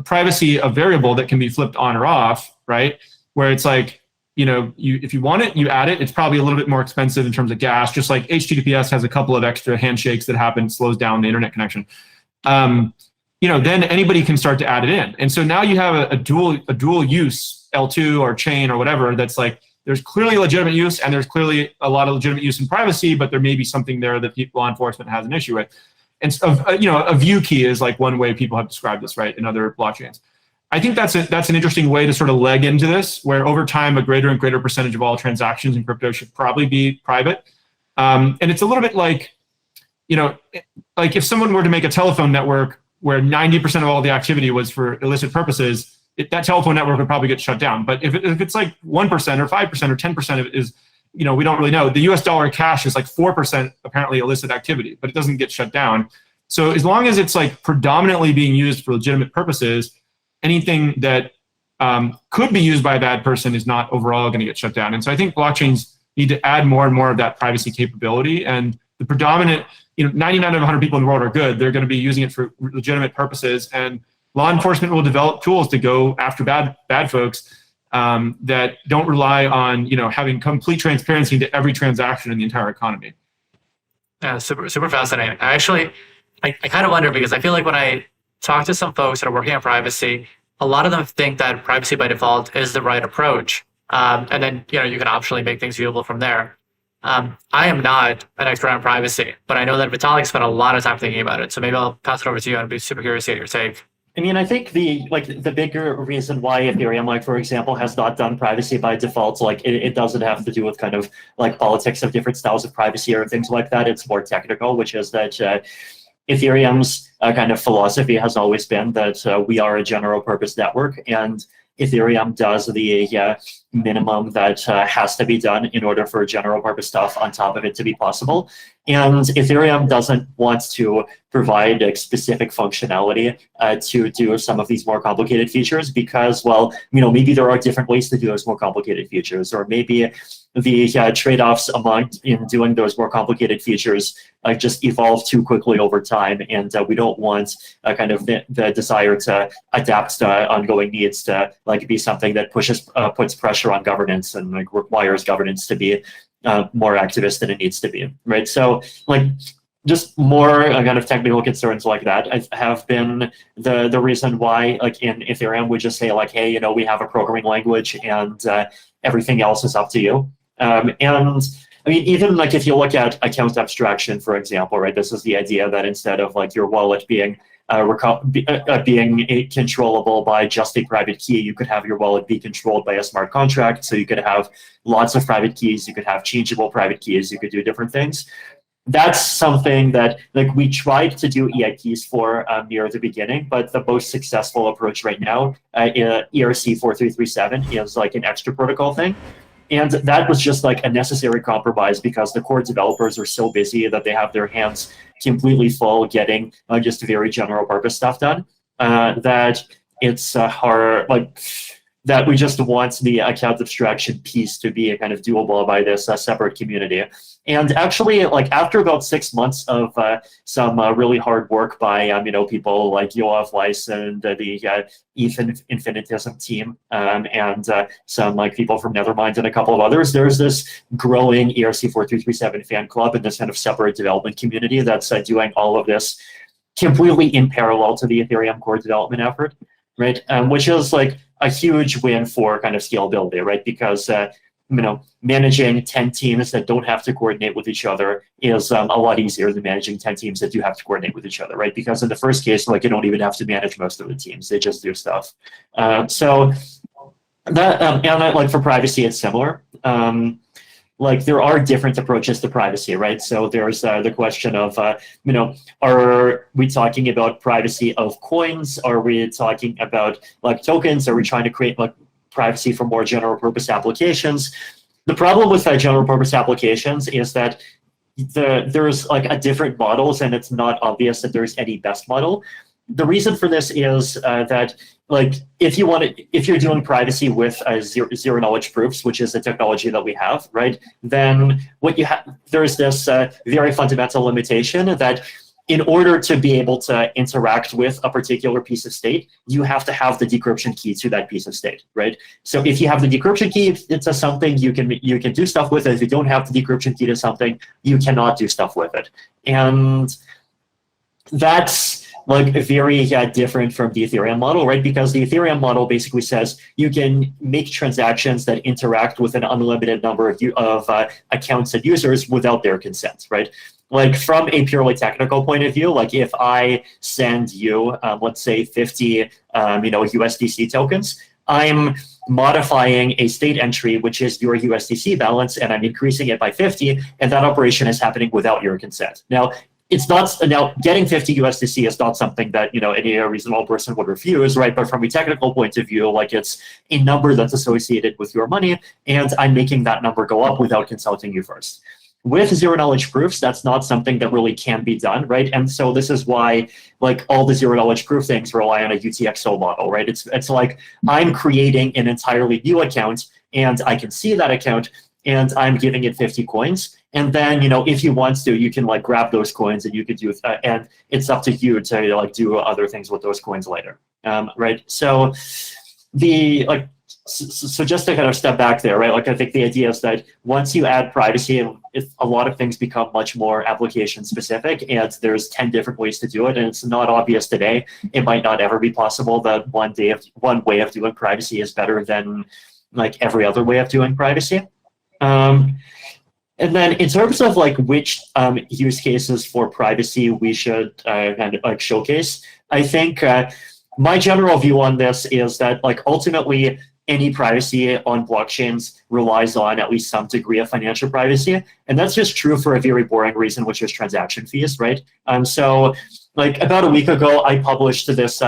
Speaker 2: privacy a variable that can be flipped on or off, right, where it's like, if you want it, you add it. It's probably a little bit more expensive in terms of gas, just like HTTPS has a couple of extra handshakes that happen, slows down the internet connection. Then anybody can start to add it in. And so now you have a dual use L2 or chain or whatever that's like, there's clearly legitimate use and there's clearly a lot of legitimate use in privacy, but there may be something there that law enforcement has an issue with. And so, a view key is like one way people have described this, right, in other blockchains. I think that's an interesting way to sort of leg into this, where over time, a greater and greater percentage of all transactions in crypto should probably be private. And it's a little bit like, like if someone were to make a telephone network where 90% of all the activity was for illicit purposes, that telephone network would probably get shut down. But if it's like 1% or 5% or 10% of it is, we don't really know. The US dollar cash is like 4% apparently illicit activity, but it doesn't get shut down. So as long as it's like predominantly being used for legitimate purposes, anything that could be used by a bad person is not overall going to get shut down. And so I think blockchains need to add more and more of that privacy capability. And the predominant, 99 out of 100 people in the world are good. They're going to be using it for legitimate purposes. And law enforcement will develop tools to go after bad folks that don't rely on, having complete transparency into every transaction in the entire economy.
Speaker 1: Yeah, super fascinating. I kind of wonder, because I feel like when I talk to some folks that are working on privacy, a lot of them think that privacy by default is the right approach. And then, you can optionally make things viewable from there. I am not an expert on privacy, but I know that Vitalik spent a lot of time thinking about it. So maybe I'll pass it over to you and be super curious to get your take.
Speaker 3: I mean, I think the bigger reason why Ethereum, like, for example, has not done privacy by default, like it doesn't have to do with kind of like politics of different styles of privacy or things like that. It's more technical, which is that Ethereum's kind of philosophy has always been that we are a general purpose network, and Ethereum does the minimum that has to be done in order for general purpose stuff on top of it to be possible. And Ethereum doesn't want to provide a specific functionality to do some of these more complicated features because, well, maybe there are different ways to do those more complicated features, or maybe the trade-offs in doing those more complicated features just evolve too quickly over time, and we don't want kind of the desire to adapt to ongoing needs to like be something that puts pressure on governance and like requires governance to be more activist than it needs to be, right? So like just more kind of technical concerns like that have been the reason why, like in Ethereum, we just say like, hey, you know, we have a programming language and everything else is up to you. And I mean, even like if you look at account abstraction, for example, right? This is the idea that instead of like your wallet being being controllable by just a private key, you could have your wallet be controlled by a smart contract. So you could have lots of private keys, you could have changeable private keys, you could do different things. That's something that like we tried to do EIPs for near the beginning, but the most successful approach right now, ERC 4337, is like an extra protocol thing. And that was just like a necessary compromise because the core developers are so busy that they have their hands completely full getting just very general purpose stuff done, that it's hard, like that we just want the account abstraction piece to be kind of doable by this separate community. And actually, like after about 6 months of some really hard work by you know, people like Yoav Weiss and the Infinitism team, and some like people from Nethermind and a couple of others, there's this growing ERC 4337 fan club and this kind of separate development community that's doing all of this completely in parallel to the Ethereum core development effort, right? Which is like a huge win for kind of scalability, right? Because you know, managing 10 teams that don't have to coordinate with each other is a lot easier than managing 10 teams that do have to coordinate with each other, right? Because in the first case, like you don't even have to manage most of the teams; they just do stuff. So that and like for privacy, it's similar. Like there are different approaches to privacy, right? So there's the question of, you know, are we talking about privacy of coins? Are we talking about like tokens? Are we trying to create like privacy for more general purpose applications? The problem with general purpose applications is that there's like a different models and it's not obvious that there's any best model. The reason for this is that like if you're doing privacy with zero knowledge proofs, which is the technology that we have, right? Then what you have, there's this very fundamental limitation that in order to be able to interact with a particular piece of state, you have to have the decryption key to that piece of state, right? So if you have the decryption key to something, you can do stuff with it. If you don't have the decryption key to something, you cannot do stuff with it. And that's like very different from the Ethereum model, right? Because the Ethereum model basically says you can make transactions that interact with an unlimited number of accounts and users without their consent, right? Like from a purely technical point of view, like if I send you, let's say 50, you know, USDC tokens, I'm modifying a state entry, which is your USDC balance, and I'm increasing it by 50, and that operation is happening without your consent. Now, it's not, now getting 50 USDC is not something that, you know, any reasonable person would refuse, right? But from a technical point of view, like it's a number that's associated with your money, and I'm making that number go up without consulting you first. With zero knowledge proofs, that's not something that really can be done, right? And so this is why like all the zero knowledge proof things rely on a UTXO model, right? It's like I'm creating an entirely new account and I can see that account and I'm giving it 50 coins. And then, you know, if you want to, you can like grab those coins and you could do, and it's up to you to like do other things with those coins later, right? So the like, so just to kind of step back there, right? Like I think the idea is that once you add privacy, a lot of things become much more application specific, and there's 10 different ways to do it, and it's not obvious today. It might not ever be possible that one way of doing privacy is better than like every other way of doing privacy. And then in terms of like which use cases for privacy we should kind of like showcase, I think my general view on this is that like ultimately any privacy on blockchains relies on at least some degree of financial privacy. And that's just true for a very boring reason, which is transaction fees, right? So like about a week ago, I published this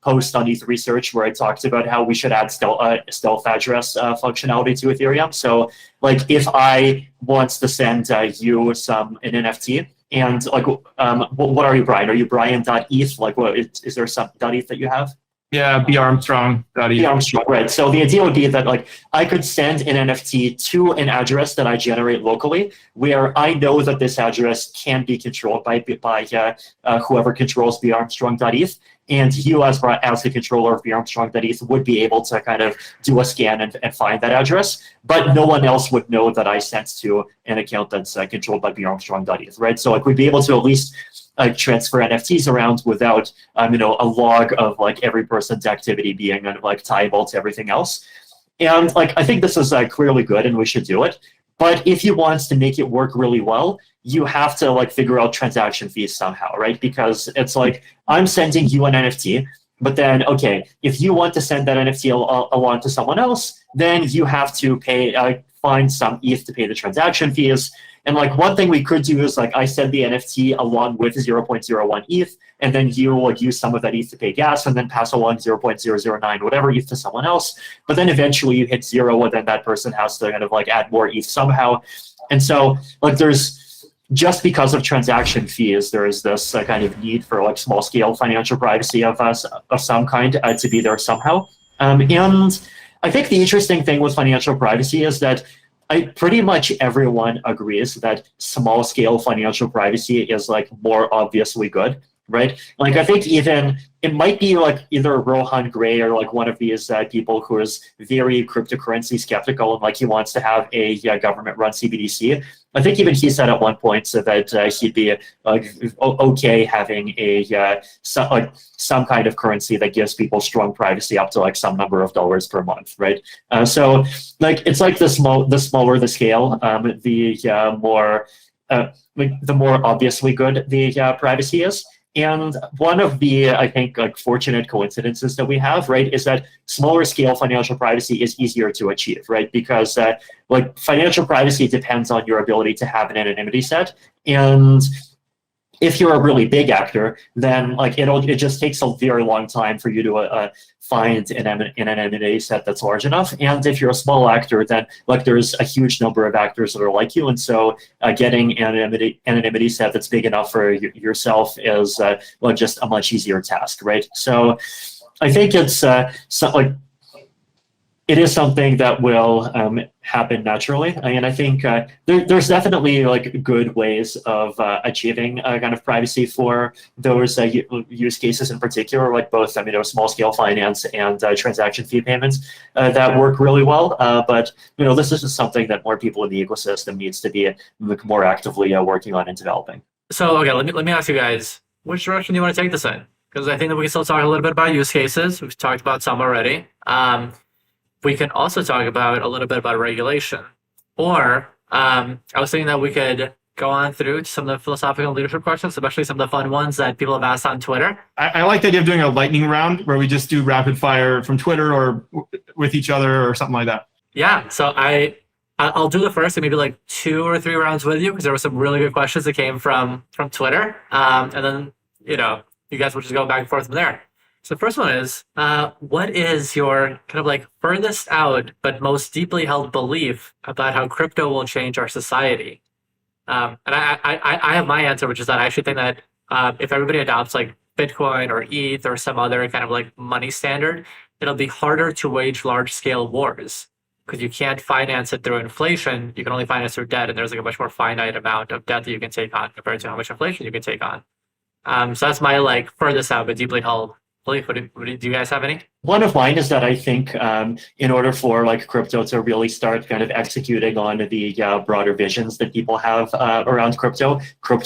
Speaker 3: post on ETH Research where I talked about how we should add stealth address functionality to Ethereum. So like if I want to send you an NFT, and like what are you, Brian? Are you Brian.eth? Like what is there some .eth that you have?
Speaker 2: Yeah, be Armstrong.
Speaker 3: Be Armstrong, right? So the idea would be that like I could send an NFT to an address that I generate locally, where I know that this address can be controlled by whoever controls bearmstrong.eth, and you as the controller of bearmstrong.eth would be able to kind of do a scan and find that address, but no one else would know that I sent to an account that's controlled by bearmstrong.eth, right? So like we'd be able to at least transfer NFTs around without a log of like every person's activity being kind of like tieable to everything else. And like I think this is clearly good and we should do it. But if you want to make it work really well, you have to like figure out transaction fees somehow, right? Because it's like I'm sending you an NFT, but then okay, if you want to send that NFT along to someone else, then you have to pay find some ETH to pay the transaction fees. And like one thing we could do is like I send the NFT along with 0.01 ETH, and then you will use some of that ETH to pay gas, and then pass along 0.009 whatever ETH to someone else. But then eventually you hit zero, and then that person has to kind of like add more ETH somehow. And so like there's just because of transaction fees, there is this kind of need for like small scale financial privacy of some kind to be there somehow. And I think the interesting thing with financial privacy is that pretty much everyone agrees that small scale financial privacy is like more obviously good, right? Like I think even it might be like either Rohan Gray or like one of these people who is very cryptocurrency skeptical and like he wants to have a government run CBDC. I think even he said at one point so that he'd be okay having some kind of currency that gives people strong privacy up to like some number of dollars per month, right? So like it's like the smaller the scale, the more obviously good the privacy is. And one of the, I think, like fortunate coincidences that we have, right, is that smaller scale financial privacy is easier to achieve, right? Because like financial privacy depends on your ability to have an anonymity set. And if you're a really big actor, then like it just takes a very long time for you to find an anonymity set that's large enough. And if you're a small actor, then like there's a huge number of actors that are like you, and so getting an anonymity set that's big enough for yourself is well, just a much easier task, right? So I think it's it is something that will happen naturally, and I think there's definitely like good ways of achieving kind of privacy for those use cases in particular, like both small scale finance and transaction fee payments that work really well. But this is just something that more people in the ecosystem needs to be more actively working on and developing.
Speaker 1: So okay, let me ask you guys, which direction do you want to take this in? Because I think that we can still talk a little bit about use cases. We've talked about some already. We can also talk about a little bit about regulation. Or I was thinking that we could go on through to some of the philosophical leadership questions, especially some of the fun ones that people have asked on Twitter.
Speaker 2: I like the idea of doing a lightning round where we just do rapid fire from Twitter or with each other or something like that.
Speaker 1: Yeah, so I'll do the first and maybe like 2 or 3 rounds with you because there were some really good questions that came from Twitter. And then, you guys will just go back and forth from there. So the first one is, what is your kind of like furthest out but most deeply held belief about how crypto will change our society? And I have my answer, which is that I actually think that if everybody adopts like Bitcoin or ETH or some other kind of like money standard, it'll be harder to wage large scale wars because you can't finance it through inflation. You can only finance through debt, and there's like a much more finite amount of debt that you can take on compared to how much inflation you can take on. So that's my like furthest out but deeply held belief. Do you guys have any?
Speaker 3: One of mine is that I think in order for like crypto to really start kind of executing on the broader visions that people have around crypto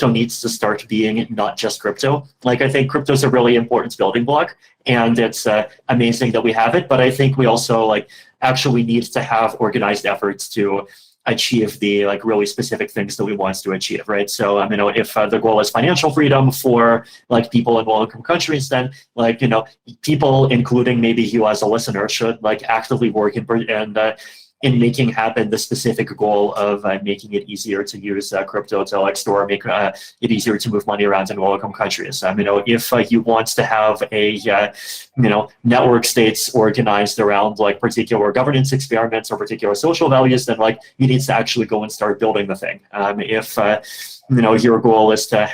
Speaker 3: needs to start being not just crypto. Like I think crypto is a really important building block, and it's amazing that we have it. But I think we also like actually need to have organized efforts to achieve the like really specific things that we want to achieve, right? So if the goal is financial freedom for like people in low-income countries, then like people, including maybe you as a listener, should like actively work in making happen the specific goal of making it easier to use crypto to like store, make it easier to move money around in low-income countries. If you want to have a network states organized around like particular governance experiments or particular social values, then like you need to actually go and start building the thing. If your goal is to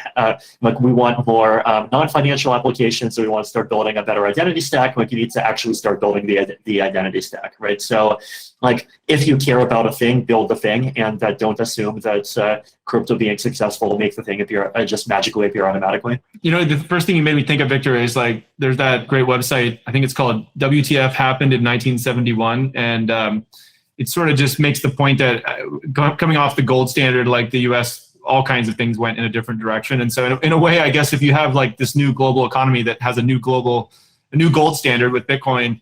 Speaker 3: like we want more non-financial applications, so we want to start building a better identity stack. Like you need to actually start building the identity stack, right? So like if you care about a thing, build the thing, and don't assume that crypto being successful will make the thing appear just magically appear automatically.
Speaker 2: The first thing you made me think of, Victor, is like there's that great website. I think it's called WTF Happened in 1971, and it sort of just makes the point that coming off the gold standard, like the U.S. all kinds of things went in a different direction. And so in a way, I guess if you have like this new global economy that has a new gold standard with Bitcoin,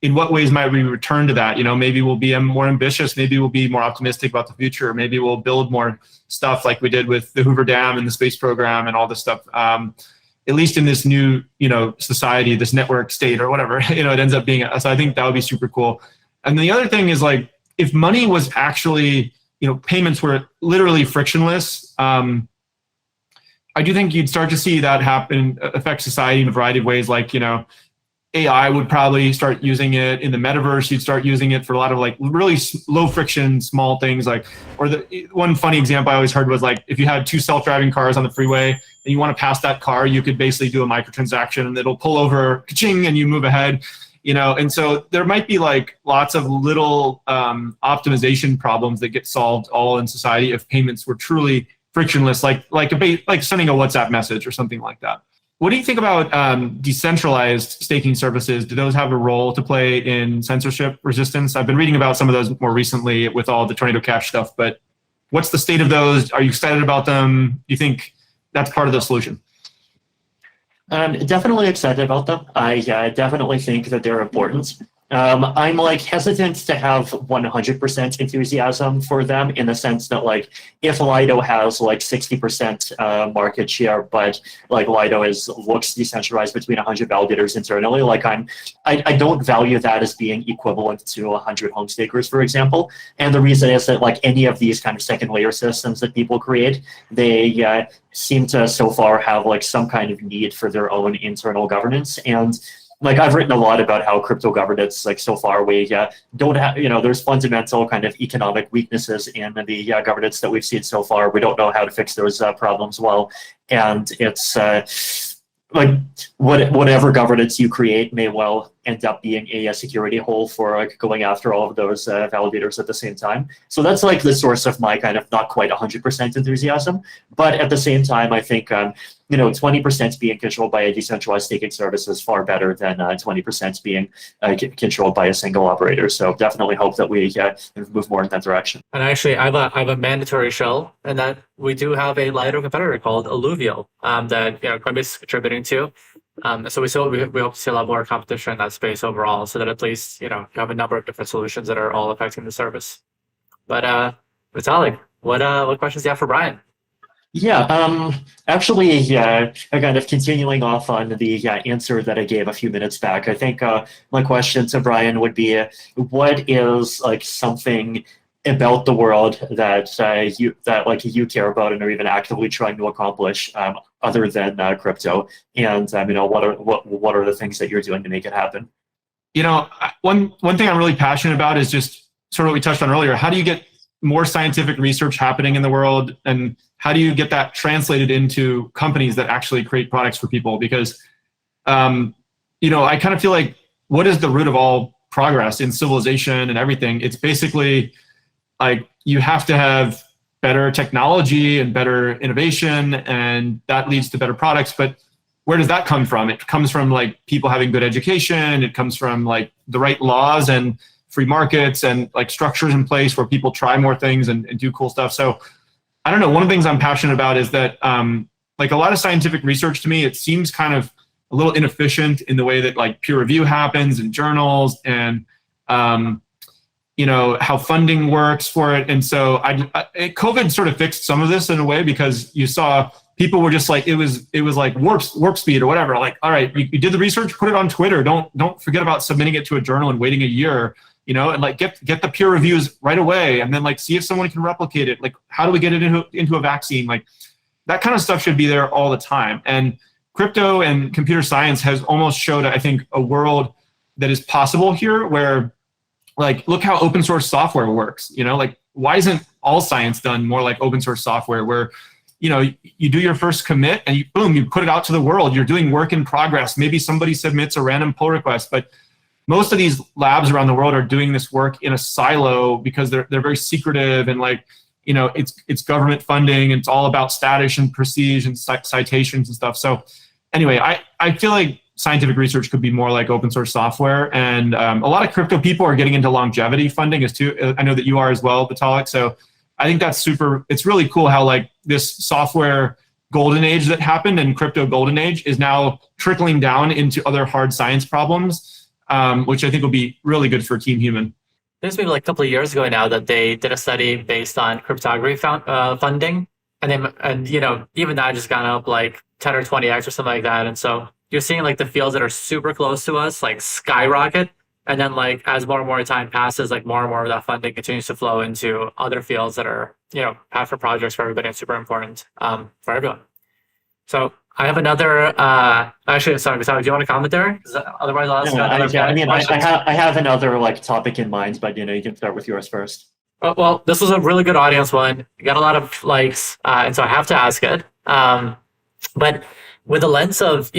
Speaker 2: in what ways might we return to that? Maybe we'll be more ambitious. Maybe we'll be more optimistic about the future. Maybe we'll build more stuff like we did with the Hoover Dam and the space program and all this stuff. At least in this new, society, this network state or whatever, it ends up being. So I think that would be super cool. And the other thing is like, if money was actually, payments were literally frictionless, I do think you'd start to see that affect society in a variety of ways. Like, AI would probably start using it in the metaverse. You'd start using it for a lot of like really low friction, small things. Like, or the one funny example I always heard was like, if you had two self-driving cars on the freeway and you want to pass that car, you could basically do a microtransaction and it'll pull over, ka-ching, and you move ahead. And so there might be like lots of little optimization problems that get solved all in society if payments were truly frictionless, like sending a WhatsApp message or something like that. What do you think about decentralized staking services? Do those have a role to play in censorship resistance? I've been reading about some of those more recently with all the Tornado Cash stuff, but what's the state of those? Are you excited about them? Do you think that's part of the solution?
Speaker 3: Definitely excited about them. I definitely think that they're important. I'm like hesitant to have 100% enthusiasm for them in the sense that like if Lido has like 60% market share, but like Lido looks decentralized between 100 validators internally, like I don't value that as being equivalent to 100 home stakers, for example. And the reason is that like any of these kind of second layer systems that people create, they seem to so far have like some kind of need for their own internal governance. And like I've written a lot about how crypto governance, like so far we don't have, there's fundamental kind of economic weaknesses in the governance that we've seen so far. We don't know how to fix those problems well. And it's like whatever governance you create may well end up being a security hole for like going after all of those validators at the same time. So that's like the source of my kind of not quite 100% enthusiasm. But at the same time, I think 20% being controlled by a decentralized staking service is far better than 20% being controlled by a single operator. So definitely hope that we move more in that direction.
Speaker 1: And actually, I have a mandatory shell, and that we do have a Lido competitor called Alluvial that Coinbase is contributing to. So we hope to see a lot more competition in that space overall, so that at least you have a number of different solutions that are all affecting the service. But Vitalik, what questions do you have for Brian?
Speaker 3: Yeah, actually, kind of continuing off on the answer that I gave a few minutes back, I think my question to Brian would be, what is like something about the world that you care about and are even actively trying to accomplish other than crypto? And what are the things that you're doing to make it happen?
Speaker 2: One thing I'm really passionate about is just sort of what we touched on earlier. How do you get more scientific research happening in the world, and how do you get that translated into companies that actually create products for people? Because I kind of feel like, what is the root of all progress in civilization and everything? It's basically like you have to have better technology and better innovation, and that leads to better products. But where does that come from? It comes from like people having good education. It comes from like the right laws and free markets and like structures in place where people try more things and do cool stuff. So I don't know. One of the things I'm passionate about is that like a lot of scientific research to me, it seems kind of a little inefficient in the way that like peer review happens in journals and how funding works for it. And so COVID sort of fixed some of this in a way, because you saw people were just like, it was like warp speed or whatever. Like, all right, you did the research, put it on Twitter. Don't forget about submitting it to a journal and waiting a year, and like get the peer reviews right away. And then like, see if someone can replicate it. Like, how do we get it into a vaccine? Like that kind of stuff should be there all the time. And crypto and computer science has almost showed, I think, a world that is possible here where, like, look how open source software works. Like, why isn't all science done more like open source software, where you do your first commit and boom, you put it out to the world. You're doing work in progress. Maybe somebody submits a random pull request, but most of these labs around the world are doing this work in a silo because they're very secretive, and like, it's government funding, and it's all about status and prestige and citations and stuff. So anyway, I feel like scientific research could be more like open source software, and a lot of crypto people are getting into longevity funding as too. I know that you are as well, Vitalik. So I think that's super. It's really cool how like this software golden age that happened and crypto golden age is now trickling down into other hard science problems. Which I think will be really good for Team Human.
Speaker 1: There's maybe like a couple of years ago now that they did a study based on cryptography funding, and even that just gone up like 10 or 20x or something like that. And so you're seeing like the fields that are super close to us like skyrocket, and then like as more and more time passes, like more and more of that funding continues to flow into other fields that are passion projects for everybody and super important for everyone. So I have another. Actually, sorry, do you want to comment there? Otherwise, I'll ask another.
Speaker 3: I have another like topic in mind, but you can start with yours first.
Speaker 1: Well, this was a really good audience one. You got a lot of likes, and so I have to ask it. But with the lens of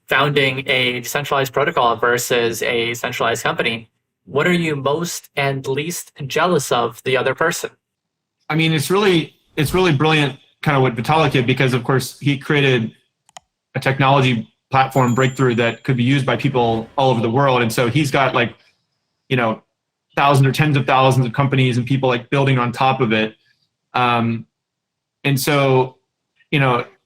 Speaker 1: founding a decentralized protocol versus a centralized company, what are you most and least jealous of the other person?
Speaker 2: I mean, it's really brilliant, kind of what Vitalik did, because of course he created a technology platform breakthrough that could be used by people all over the world. And so he's got like, thousands or tens of thousands of companies and people like building on top of it. And so,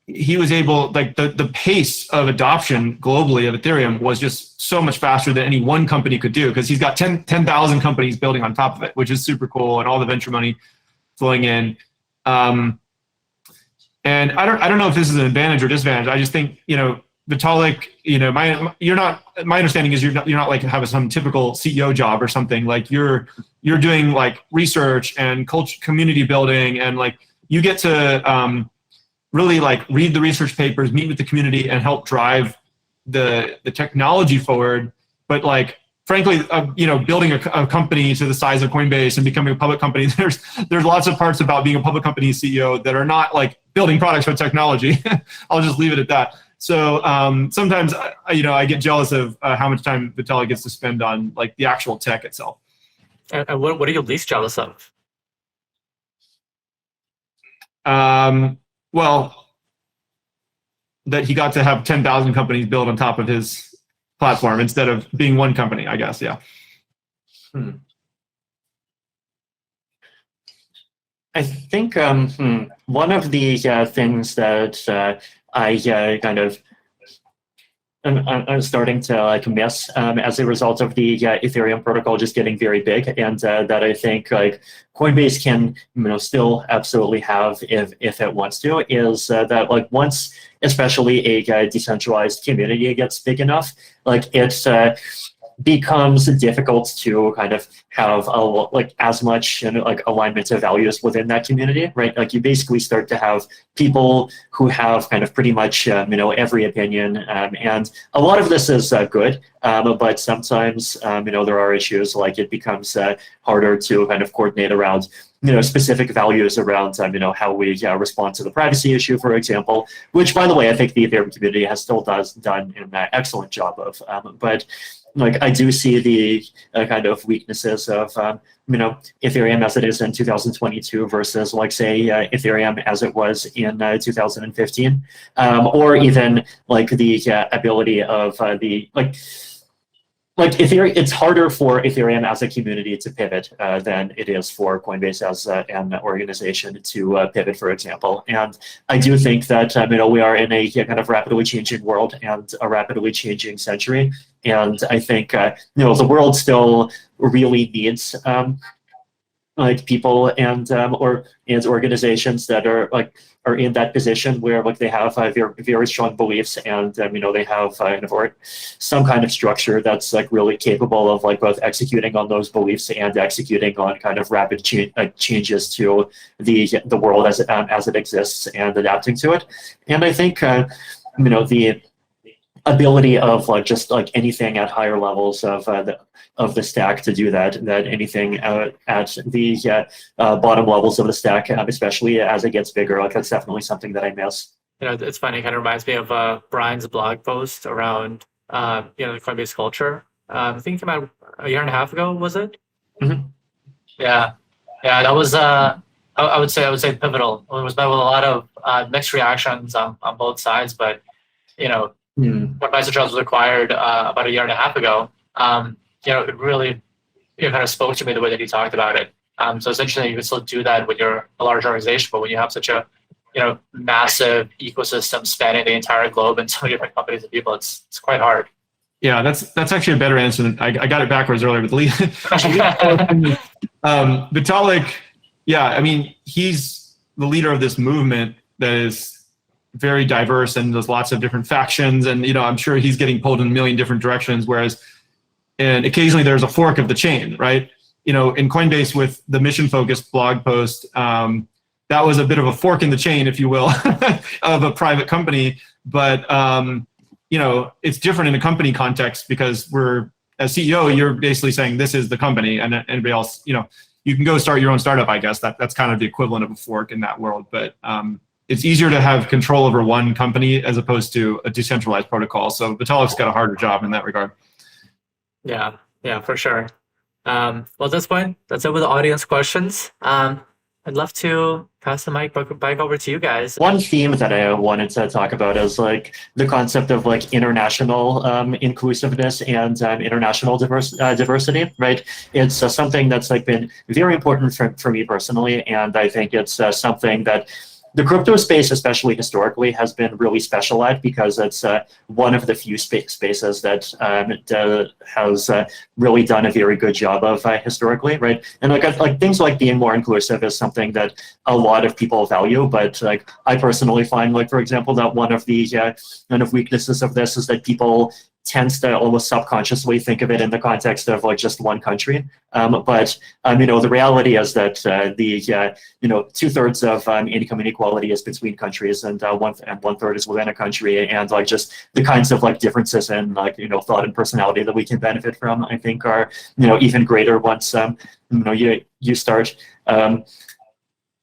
Speaker 2: he was able, like the pace of adoption globally of Ethereum was just so much faster than any one company could do, because he's got 10,000 companies building on top of it, which is super cool, and all the venture money flowing in. And I don't know if this is an advantage or disadvantage. I just think, Vitalik, my understanding is you're not like having some typical CEO job or something. Like you're doing like research and culture, community building, and like you get to really like read the research papers, meet with the community, and help drive the technology forward. But like, frankly, building a company to the size of Coinbase and becoming a public company, there's lots of parts about being a public company CEO that are not like building products with technology. I'll just leave it at that. So sometimes, I get jealous of how much time Vitalik gets to spend on like the actual tech itself.
Speaker 1: And what are you least jealous of?
Speaker 2: Well, that he got to have 10,000 companies build on top of his platform instead of being one company, I guess. Yeah.
Speaker 3: I think one of the things that I kind of I'm starting to like miss as a result of the Ethereum protocol just getting very big, and that I think like Coinbase can still absolutely have if it wants to, is that like once especially a decentralized community gets big enough, like it's becomes difficult to kind of have as much like alignment of values within that community, right? Like you basically start to have people who have kind of pretty much every opinion, and a lot of this is good, but sometimes there are issues, like it becomes harder to kind of coordinate around specific values around how we respond to the privacy issue, for example, which, by the way, I think the Ethereum community has still done an excellent job of, but like I do see the kind of weaknesses of Ethereum as it is in 2022 versus like say Ethereum as it was in 2015, or even like the ability of like Ethereum. It's harder for Ethereum as a community to pivot than it is for Coinbase as an organization to pivot, for example. And I do think that we are in a kind of rapidly changing world and a rapidly changing century. And I think the world still really needs like people and organizations that are in that position where like they have very, very strong beliefs, and they have some kind of structure that's like really capable of like both executing on those beliefs and executing on kind of rapid changes to the world as it exists and adapting to it. And I think the ability of like just like anything at higher levels of the stack to do that anything at the bottom levels of the stack, especially as it gets bigger. Like that's definitely something that I miss.
Speaker 1: It's funny. It kind of reminds me of Brian's blog post around the Coinbase culture. I think it came out a year and a half ago. Was it?
Speaker 3: Mhm.
Speaker 1: Yeah, that was I would say pivotal. It was met with a lot of mixed reactions on both sides, but when Message was acquired about a year and a half ago, it really kind of spoke to me the way that he talked about it. So it's interesting you can still do that when you're a large organization, but when you have such a massive ecosystem spanning the entire globe and so many different companies and people, it's quite hard.
Speaker 2: Yeah, that's actually a better answer than I got it backwards earlier with Lee. Vitalik, yeah, I mean, he's the leader of this movement that is very diverse and there's lots of different factions, and I'm sure he's getting pulled in a million different directions, and occasionally there's a fork of the chain, right? In Coinbase with the mission focused blog post, that was a bit of a fork in the chain, if you will, of a private company. But it's different in a company context because as CEO, you're basically saying this is the company, and anybody else, you can go start your own startup, I guess. That's kind of the equivalent of a fork in that world. But it's easier to have control over one company as opposed to a decentralized protocol. So Vitalik's got a harder job in that regard.
Speaker 1: Yeah, for sure. Well, at this point, that's it with the audience questions. I'd love to pass the mic back over to you guys.
Speaker 3: One theme that I wanted to talk about is like the concept of like international inclusiveness and international diversity, right? It's something that's like been very important for me personally, and I think it's something that the crypto space, especially historically, has been really special at because it's one of the few spaces that has really done a very good job of historically, right? And like things like being more inclusive is something that a lot of people value, but like I personally find, like for example, that one of the kind of weaknesses of this is that people tends to almost subconsciously think of it in the context of like just one country. But the reality is that the 2/3 of income inequality is between countries, and 1/3 is within a country, and like just the kinds of like differences in like thought and personality that we can benefit from, I think, are even greater once you start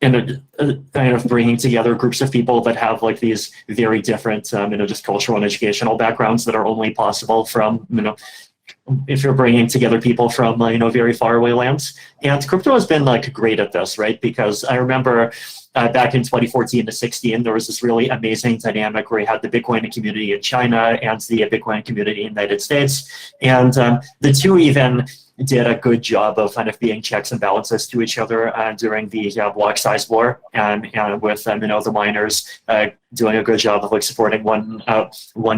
Speaker 3: kind of bringing together groups of people that have like these very different, just cultural and educational backgrounds that are only possible from, if you're bringing together people from, very far away lands. And crypto has been like great at this, right? Because I remember back in 2014 to 16, there was this really amazing dynamic where you had the Bitcoin community in China and the Bitcoin community in the United States. And the two even did a good job of kind of being checks and balances to each other during the block size war, and with the miners doing a good job of like supporting one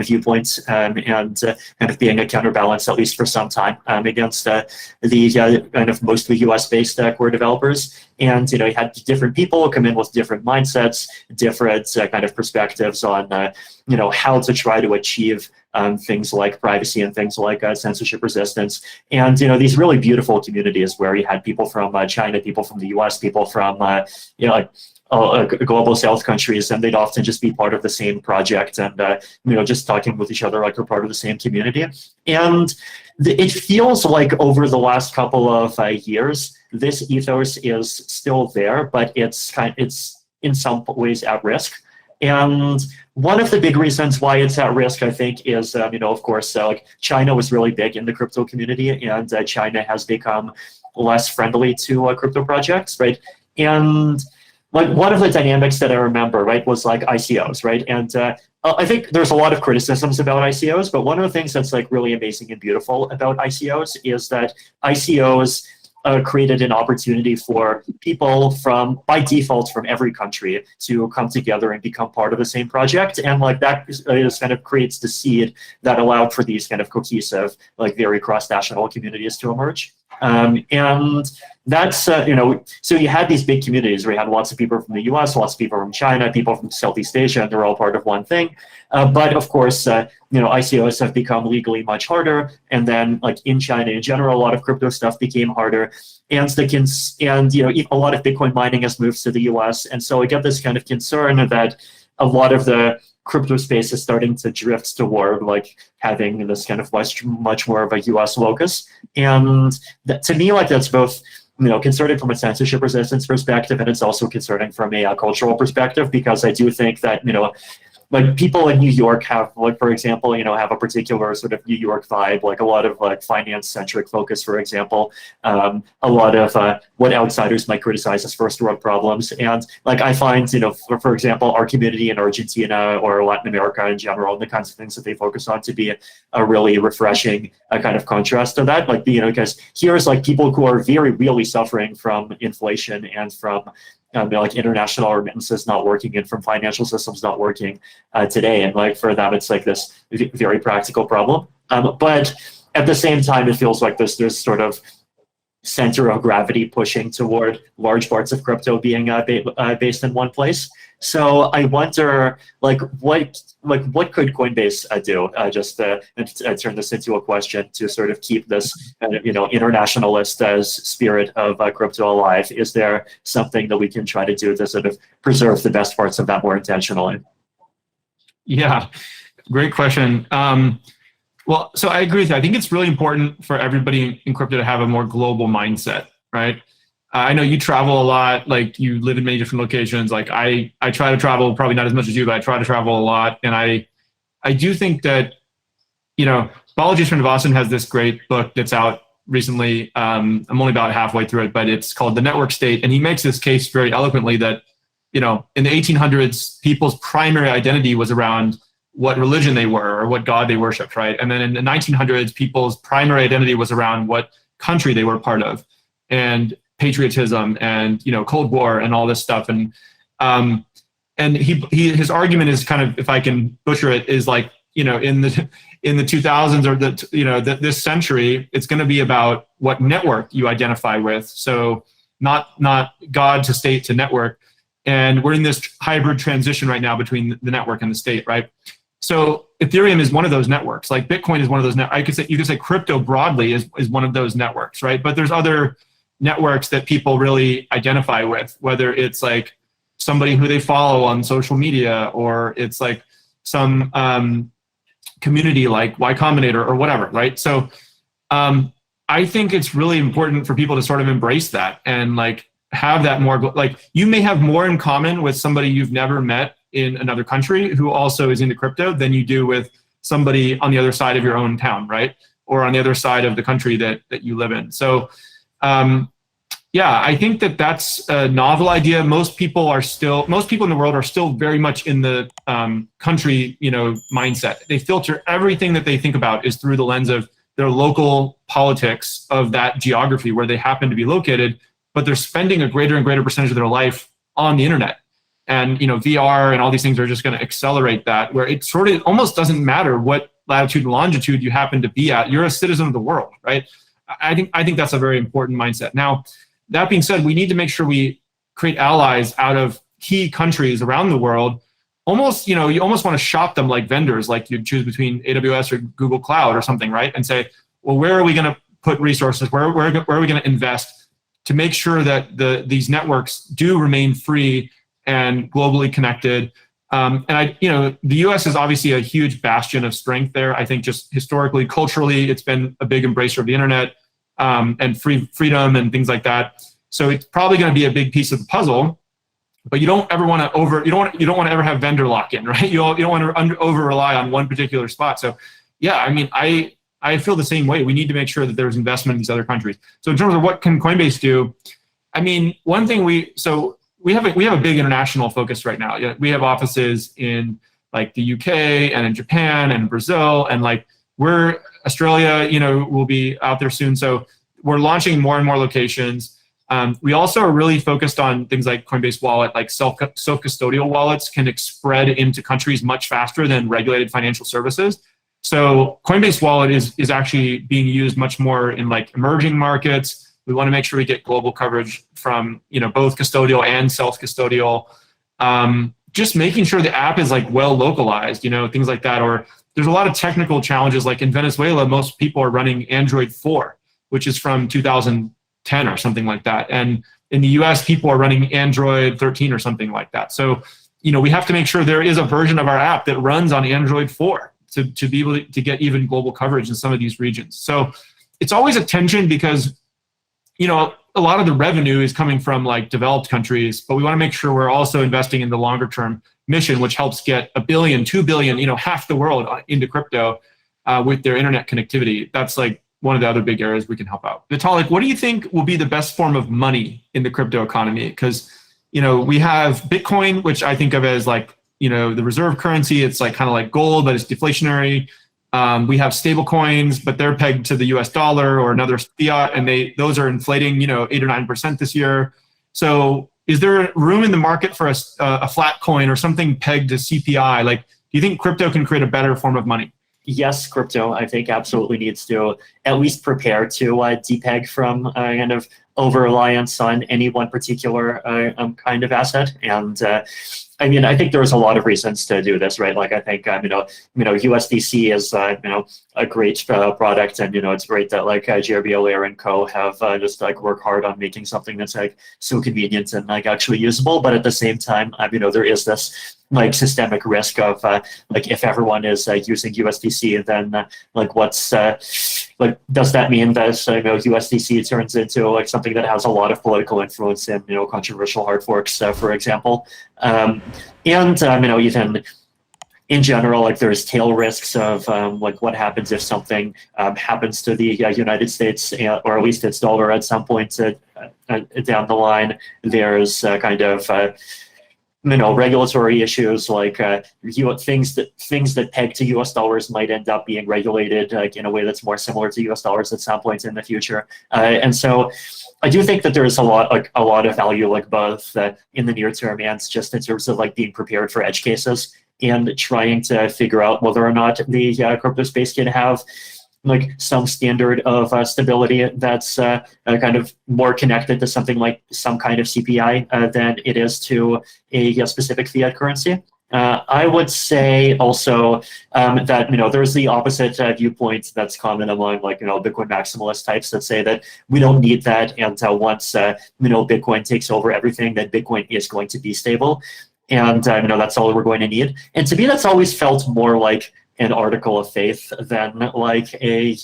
Speaker 3: viewpoint and kind of being a counterbalance, at least for some time, against the kind of mostly US-based core developers. And you had different people come in with different mindsets, different kind of perspectives on how to try to achieve things like privacy and things like censorship resistance. And these really beautiful communities where you had people from China, people from the US, people from global South countries, and they'd often just be part of the same project and just talking with each other like they're part of the same community. And it feels like over the last couple of years, this ethos is still there, but it's in some ways at risk. And one of the big reasons why it's at risk, I think, is, of course, like China was really big in the crypto community, and China has become less friendly to crypto projects, right? And like one of the dynamics that I remember, right, was like ICOs, right? And I think there's a lot of criticisms about ICOs, but one of the things that's like really amazing and beautiful about ICOs is that ICOs created an opportunity for people by default from every country to come together and become part of the same project. And like that is kind of creates the seed that allowed for these kind of cohesive, like very cross-national communities to emerge. And that's, so you had these big communities where you had lots of people from the US, lots of people from China, people from Southeast Asia, and they're all part of one thing. But of course, ICOs have become legally much harder. And then like in China in general, a lot of crypto stuff became harder. And a lot of Bitcoin mining has moved to the US. And so I get this kind of concern that a lot of the crypto space is starting to drift toward like having this kind of much more of a US locus. And to me, like that's both, concerning from a censorship resistance perspective, and it's also concerning from a cultural perspective, because I do think that, like people in New York have, like, for example, have a particular sort of New York vibe, like a lot of like finance-centric focus, for example, a lot of what outsiders might criticize as first world problems. And like I find, for example, our community in Argentina or Latin America in general, and the kinds of things that they focus on to be a really refreshing kind of contrast to that. Like, because here's like people who are really suffering from inflation and from like international remittances not working and from financial systems not working today. And like for them, it's like this very practical problem. But at the same time, it feels like there's sort of center of gravity pushing toward large parts of crypto being based in one place. So I wonder, what could Coinbase do, just to turn this into a question to sort of keep this, internationalist spirit of crypto alive? Is there something that we can try to do to sort of preserve the best parts of that more intentionally?
Speaker 2: Yeah, great question. Well, so I agree with you. I think it's really important for everybody in crypto to have a more global mindset, right? I know you travel a lot, like you live in many different locations. Like I try to travel, probably not as much as you, but I try to travel a lot. And I do think that, Balaji Srinivasan has this great book that's out recently. I'm only about halfway through it, but it's called The Network State. And he makes this case very eloquently that, in the 1800s, people's primary identity was around what religion they were or what God they worshiped, right? And then in the 1900s, people's primary identity was around what country they were part of, and patriotism and Cold War and all this stuff. And his argument is kind of, if I can butcher it, is like, in the 2000s or this century, it's going to be about what network you identify with. So not God to state to network. And we're in this hybrid transition right now between the network and the state, right? So Ethereum is one of those networks. Like Bitcoin is one of those networks. You could say crypto broadly is one of those networks, right? But there's other networks that people really identify with, whether it's like somebody who they follow on social media, or it's like some community like Y Combinator or whatever, right? So I think it's really important for people to sort of embrace that and like have that more, like you may have more in common with somebody you've never met in another country who also is into crypto than you do with somebody on the other side of your own town, right? Or on the other side of the country that you live in. So yeah, I think that's a novel idea. Most people in the world are still very much in the country, mindset. They filter everything that they think about is through the lens of their local politics of that geography where they happen to be located, but they're spending a greater and greater percentage of their life on the internet. And VR and all these things are just going to accelerate that, where it sort of almost doesn't matter what latitude and longitude you happen to be at. You're a citizen of the world, right? I think that's a very important mindset. Now, that being said, we need to make sure we create allies out of key countries around the world. Almost, you almost want to shop them like vendors, like you choose between AWS or Google Cloud or something, right? And say, well, where are we going to put resources? Where are we going to invest to make sure that these networks do remain free and globally connected? And the U.S. is obviously a huge bastion of strength there. I think just historically, culturally, it's been a big embracer of the internet and freedom and things like that. So it's probably going to be a big piece of the puzzle. But you don't ever want to you don't want to ever have vendor lock-in, right? You don't want to over rely on one particular spot. So yeah, I mean, I feel the same way. We need to make sure that there's investment in these other countries. So in terms of what can Coinbase do, I mean, one thing we have a big international focus right now. We have offices in like the UK and in Japan and Brazil, and like Australia, will be out there soon. So we're launching more and more locations. We also are really focused on things like Coinbase Wallet, like self-custodial wallets can spread into countries much faster than regulated financial services. So Coinbase Wallet is actually being used much more in like emerging markets. We want to make sure we get global coverage from both custodial and self-custodial. Just making sure the app is like well localized, things like that. Or there's a lot of technical challenges. Like in Venezuela, most people are running Android 4, which is from 2010 or something like that. And in the US, people are running Android 13 or something like that. So we have to make sure there is a version of our app that runs on Android 4 to be able to get even global coverage in some of these regions. So it's always a tension because, a lot of the revenue is coming from like developed countries, but we want to make sure we're also investing in the longer term mission, which helps get 1 billion, 2 billion, half the world into crypto with their internet connectivity. That's like one of the other big areas we can help out. Vitalik, what do you think will be the best form of money in the crypto economy? Because, we have Bitcoin, which I think of as like, the reserve currency. It's like kind of like gold, but it's deflationary. We have stable coins, but they're pegged to the US dollar or another fiat, and those are inflating, 8 or 9% this year. So is there room in the market for a flat coin or something pegged to CPI? Like, do you think crypto can create a better form of money?
Speaker 3: Yes, crypto, I think, absolutely needs to at least prepare to depeg from kind of over-reliance on any one particular kind of asset. And I think there's a lot of reasons to do this, right? Like, I think, USDC is, a great product, and, it's great that like JRB Allaire and co have just like work hard on making something that's like so convenient and like actually usable. But at the same time, there is this like systemic risk of like if everyone is using USDC, then like what's like does that mean that USDC turns into like something that has a lot of political influence and controversial hard forks, for example, and even in general, like there's tail risks of like what happens if something happens to the United States or at least its dollar at some point down the line. There's kind of regulatory issues like things that peg to US dollars might end up being regulated like in a way that's more similar to US dollars at some point in the future. And so I do think that there's a lot of value, like both in the near term and just in terms of like being prepared for edge cases and trying to figure out whether or not the crypto space can have like some standard of stability that's kind of more connected to something like some kind of CPI than it is to a specific fiat currency. I would say also that there's the opposite viewpoint that's common among like Bitcoin maximalist types that say that we don't need that, and once Bitcoin takes over everything, then Bitcoin is going to be stable, and that's all we're going to need. And to me, that's always felt more like an article of faith than like a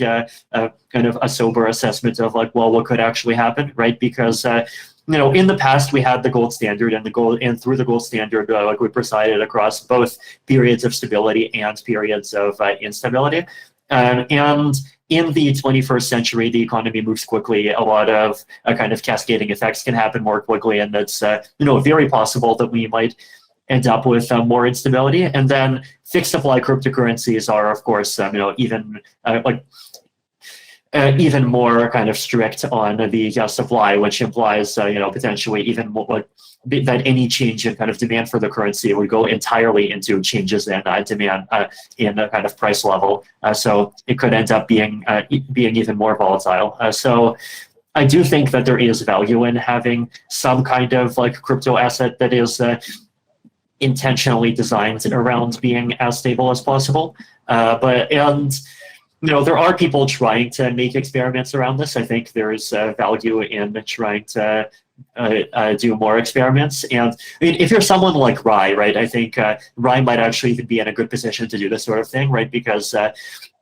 Speaker 3: kind of a sober assessment of like, well, what could actually happen, right? Because in the past we had the gold standard, and through the gold standard, like we presided across both periods of stability and periods of instability. And in the 21st century, the economy moves quickly. A lot of kind of cascading effects can happen more quickly, and it's very possible that we might end up with more instability. And then fixed supply cryptocurrencies are, of course, even more kind of strict on the supply, which implies potentially even more that any change in kind of demand for the currency would go entirely into changes in demand in a kind of price level. So it could end up being even more volatile. So I do think that there is value in having some kind of like crypto asset that is intentionally designed around being as stable as possible. There are people trying to make experiments around this. I think there's value in trying to do more experiments. And if you're someone like Rye, right, I think Rye might actually even be in a good position to do this sort of thing, right? Because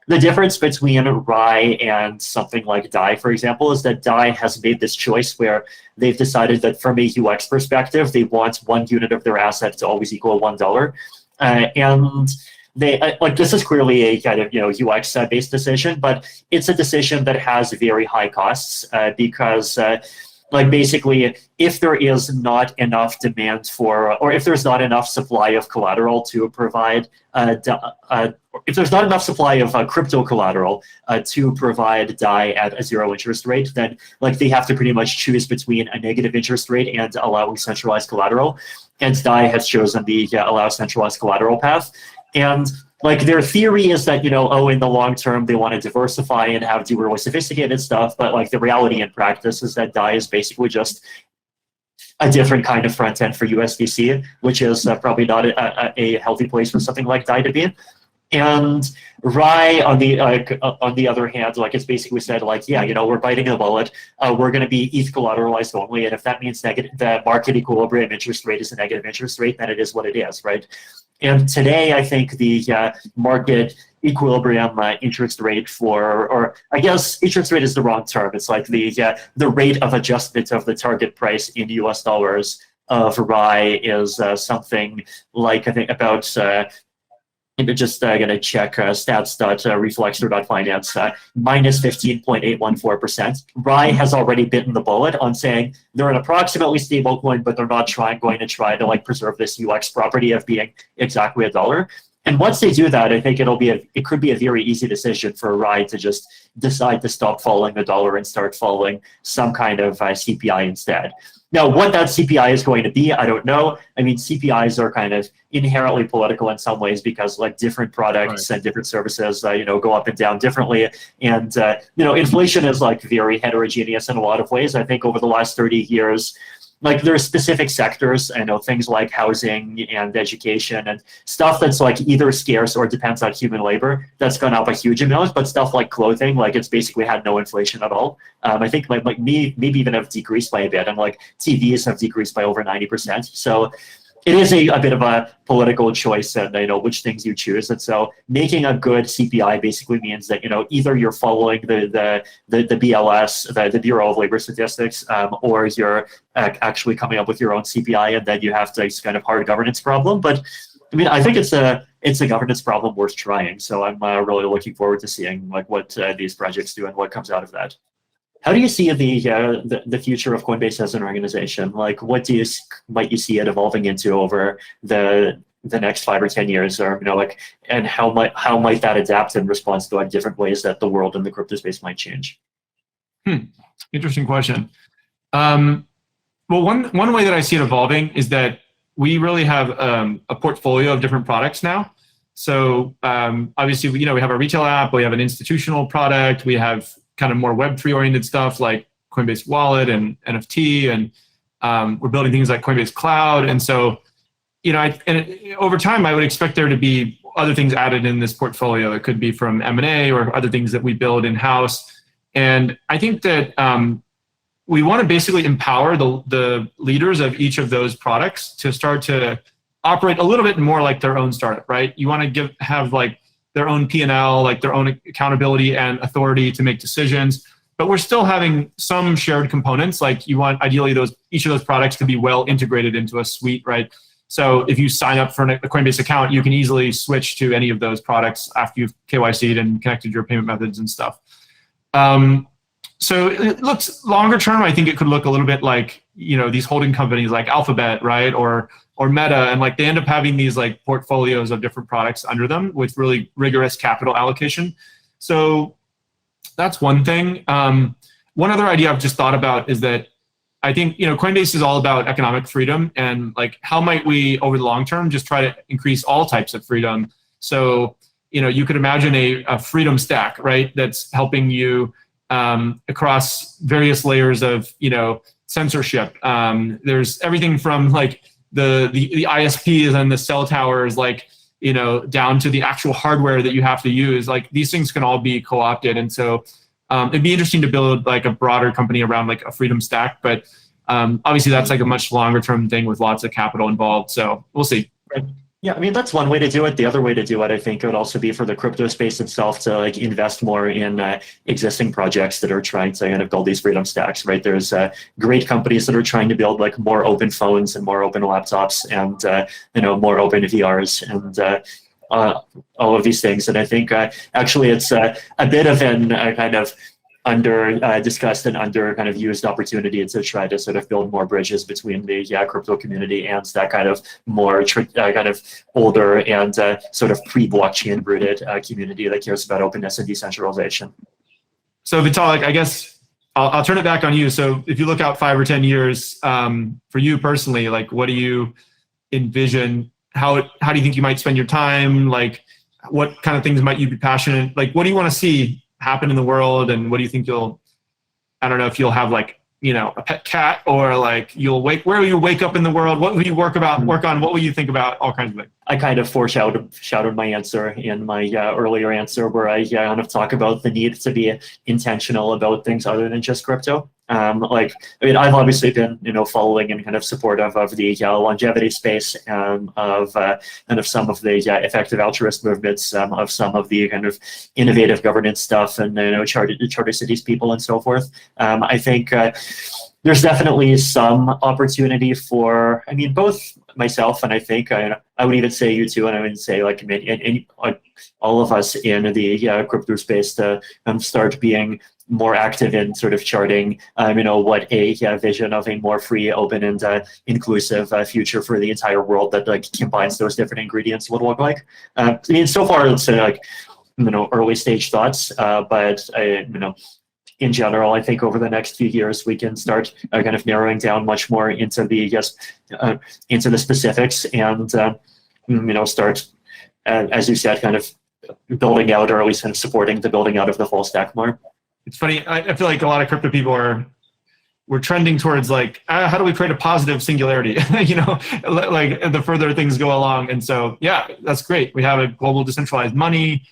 Speaker 3: the difference between Rye and something like DAI, for example, is that DAI has made this choice where they've decided that from a UX perspective, they want 1 unit of their asset to always equal $1. And they like this is clearly a kind of UX based decision, but it's a decision that has very high costs because like basically if there is not enough demand for, or if there's not enough supply of collateral to provide if there's not enough supply of crypto collateral to provide DAI at a 0 interest rate, then like they have to pretty much choose between a negative interest rate and allowing centralized collateral. And DAI has chosen the allow centralized collateral path. And like their theory is that, in the long term, they want to diversify and do really sophisticated stuff. But like the reality in practice is that DAI is basically just a different kind of front end for USDC, which is probably not a healthy place for something like DAI to be. And Rye, on the other hand, like it's basically said, like, yeah, we're biting the bullet. We're going to be ETH collateralized only, and if that means the market equilibrium interest rate is a negative interest rate, then it is what it is, right? And today, I think the market equilibrium interest rate or I guess interest rate is the wrong term. It's like the rate of adjustment of the target price in US dollars of Rye is something like, I think, about I'm just going to check stats.reflexor.finance, minus 15.814%. Rye has already bitten the bullet on saying they're an approximately stable coin, but they're not going to try to like preserve this UX property of being exactly a dollar. And once they do that, I think it could be a very easy decision for Rye to just decide to stop following the dollar and start following some kind of CPI instead. Now, what that CPI is going to be, I don't know. I mean, CPIs are kind of inherently political in some ways because like different products and different services, go up and down differently. And, inflation is like very heterogeneous in a lot of ways. I think over the last 30 years, like there are specific sectors, things like housing and education and stuff that's like either scarce or depends on human labor, that's gone up a huge amount. But stuff like clothing, like it's basically had no inflation at all. I think maybe even have decreased by a bit, and like TVs have decreased by over 90%. So it is a bit of a political choice, and which things you choose. And so making a good CPI basically means that either you're following the BLS, the Bureau of Labor Statistics, or you're actually coming up with your own CPI, and then you have to kind of hard governance problem. But I mean, I think it's a governance problem worth trying. So I'm really looking forward to seeing like what these projects do and what comes out of that. How do you see the future of Coinbase as an organization? Like, what might you see it evolving into over the next 5 or 10 years, or and how might that adapt in response to like different ways that the world and the crypto space might change?
Speaker 2: Interesting question. Well, one way that I see it evolving is that we really have a portfolio of different products now. So obviously, we have a retail app, we have an institutional product, we have kind of more Web3 oriented stuff like Coinbase Wallet and NFT, and we're building things like Coinbase Cloud. And so, over time, I would expect there to be other things added in this portfolio. It could be from M&A or other things that we build in-house. And I think that we want to basically empower the leaders of each of those products to start to operate a little bit more like their own startup, right? You want to have like their own P&L, like their own accountability and authority to make decisions. But we're still having some shared components. Like you want ideally each of those products to be well integrated into a suite, right? So if you sign up for a Coinbase account, you can easily switch to any of those products after you've KYC'd and connected your payment methods and stuff. So it looks longer term, I think it could look a little bit like, these holding companies like Alphabet, right? Or Meta, and like they end up having these like portfolios of different products under them with really rigorous capital allocation. So that's one thing. One other idea I've just thought about is that I think, Coinbase is all about economic freedom, and like how might we over the long term just try to increase all types of freedom. So, you could imagine a freedom stack, right? That's helping you across various layers of, censorship. There's everything from like the ISPs and the cell towers, like, down to the actual hardware that you have to use. Like these things can all be co-opted. And so it'd be interesting to build like a broader company around like a freedom stack, but obviously that's like a much longer term thing with lots of capital involved. So we'll see.
Speaker 3: Right. Yeah, I mean, that's one way to do it. The other way to do it, I think, would also be for the crypto space itself to like invest more in existing projects that are trying to kind of build these freedom stacks, right? There's great companies that are trying to build like more open phones and more open laptops and, more open VRs and all of these things. And I think actually it's a bit of an kind of under discussed and under kind of used opportunity to try to sort of build more bridges between the crypto community and that kind of more kind of older and sort of pre-blockchain rooted community that cares about openness and decentralization.
Speaker 2: So Vitalik, I guess I'll turn it back on you. So if you look out 5 or 10 years for you personally, like what do you envision? How do you think you might spend your time? Like what kind of things might you be passionate? Like what do you want to see happen in the world, and what do you think I don't know if you'll have like a pet cat, or like where will you wake up in the world? What will you work on? What will you think about? All kinds of things.
Speaker 3: I kind of foreshadowed my answer in my earlier answer, where I kind of talk about the need to be intentional about things other than just crypto. I've obviously been, following and kind of supportive of the longevity space, of kind of some of the effective altruist movements, of some of the kind of innovative governance stuff, and charter cities people and so forth. I think there's definitely some opportunity for, both myself and I think I would even say you too, and I would say all of us in the crypto space to start being more active in sort of charting, what a vision of a more free, open, and inclusive future for the entire world that combines those different ingredients would look like. So far it's early stage thoughts, but in general, I think over the next few years we can start kind of narrowing down much more into the specifics, and start, as you said, kind of building out, or at least kind of supporting the building out of the full stack more.
Speaker 2: It's funny. I feel like a lot of crypto people we're trending towards how do we create a positive singularity? Like the further things go along, and so that's great. We have a global decentralized money.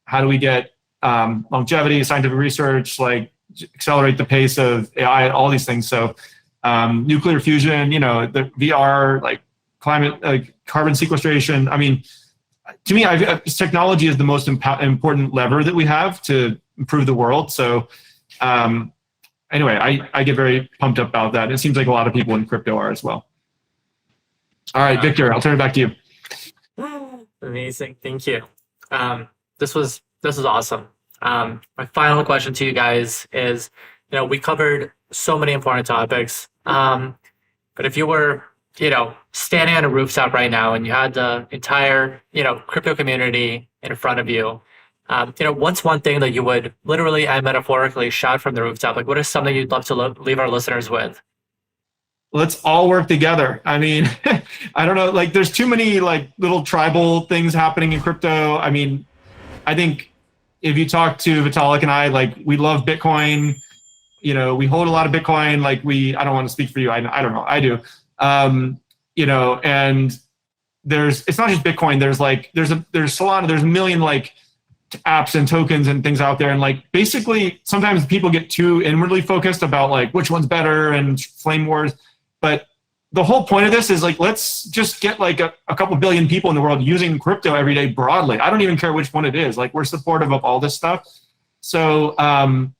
Speaker 2: How do we get longevity, scientific research, accelerate the pace of AI, all these things. So nuclear fusion, the VR, climate, carbon sequestration. To me, technology is the most important lever that we have to improve the world. So anyway, I get very pumped up about that. It seems like a lot of people in crypto are as well. All right, Victor, I'll turn it back to you.
Speaker 1: Amazing. Thank you. This was awesome. My final question to you guys is, we covered so many important topics. But if you were, standing on a rooftop right now and you had the entire, crypto community in front of you, what's one thing that you would literally and metaphorically shout from the rooftop? What is something you'd love to leave our listeners with?
Speaker 2: Let's all work together. I don't know, there's too many little tribal things happening in crypto. I think if you talk to Vitalik and I, we love Bitcoin, we hold a lot of Bitcoin. I don't want to speak for you. I don't know. I do. And it's not just Bitcoin. There's Solana, there's a million apps and tokens and things out there. And basically sometimes people get too inwardly focused about which one's better and flame wars. But the whole point of this is let's just get a couple billion people in the world using crypto every day broadly. I don't even care which one it is. We're supportive of all this stuff. So, and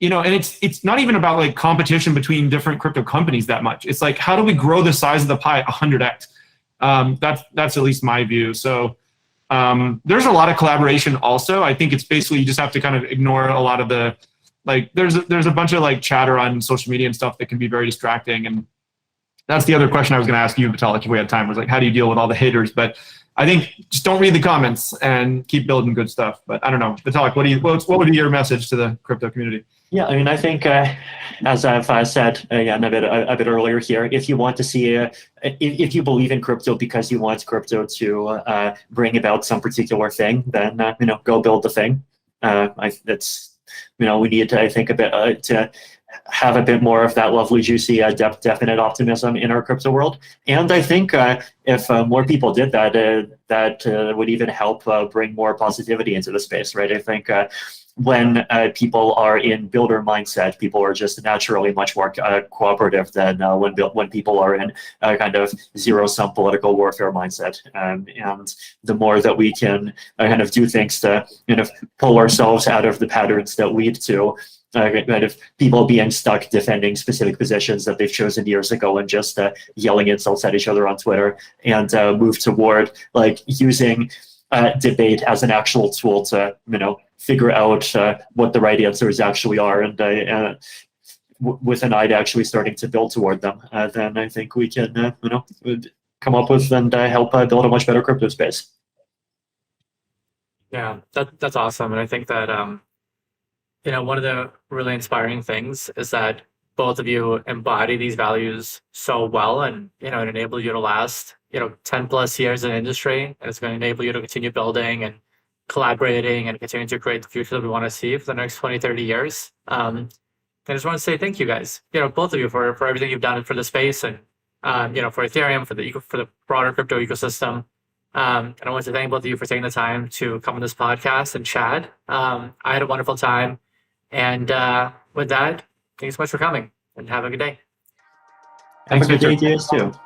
Speaker 2: it's not even about competition between different crypto companies that much. It's how do we grow the size of the pie 100x? That's at least my view. So there's a lot of collaboration also. I think it's basically you just have to kind of ignore a lot of the, there's a bunch of chatter on social media and stuff that can be very distracting. And that's the other question I was going to ask you, Vitalik, if we had time, was how do you deal with all the haters? But I think just don't read the comments and keep building good stuff. But I don't know, Vitalik, what would be your message to the crypto community?
Speaker 3: Yeah, I think as I've said again a bit earlier here, if you want to see, if you believe in crypto because you want crypto to bring about some particular thing, then go build the thing. We need to, I think, a bit to have a bit more of that lovely, juicy, definite optimism in our crypto world. And I think if more people did that, that would even help bring more positivity into the space, right? I think when people are in builder mindset, people are just naturally much more cooperative than when people are in kind of zero-sum political warfare mindset. And the more that we can kind of do things to pull ourselves out of the patterns that lead to kind of people being stuck defending specific positions that they've chosen years ago and just yelling insults at each other on Twitter, and move toward using debate as an actual tool to figure out what the right answers actually are, and with an eye to actually starting to build toward them, then I think we can come up with and help build a much better crypto space.
Speaker 1: Yeah, that's awesome. And I think that one of the really inspiring things is that both of you embody these values so well, and it enables you to last 10 plus years in industry, and it's going to enable you to continue building and collaborating and continuing to create the future that we want to see for the next 20, 30 years. I just want to say thank you guys, both of you for everything you've done for the space and, for Ethereum, for the broader crypto ecosystem. And I want to thank both of you for taking the time to come on this podcast and chat. I had a wonderful time. And with that, thanks so much for coming and have a good day.
Speaker 3: Have a good
Speaker 2: Victor.
Speaker 3: day to you too.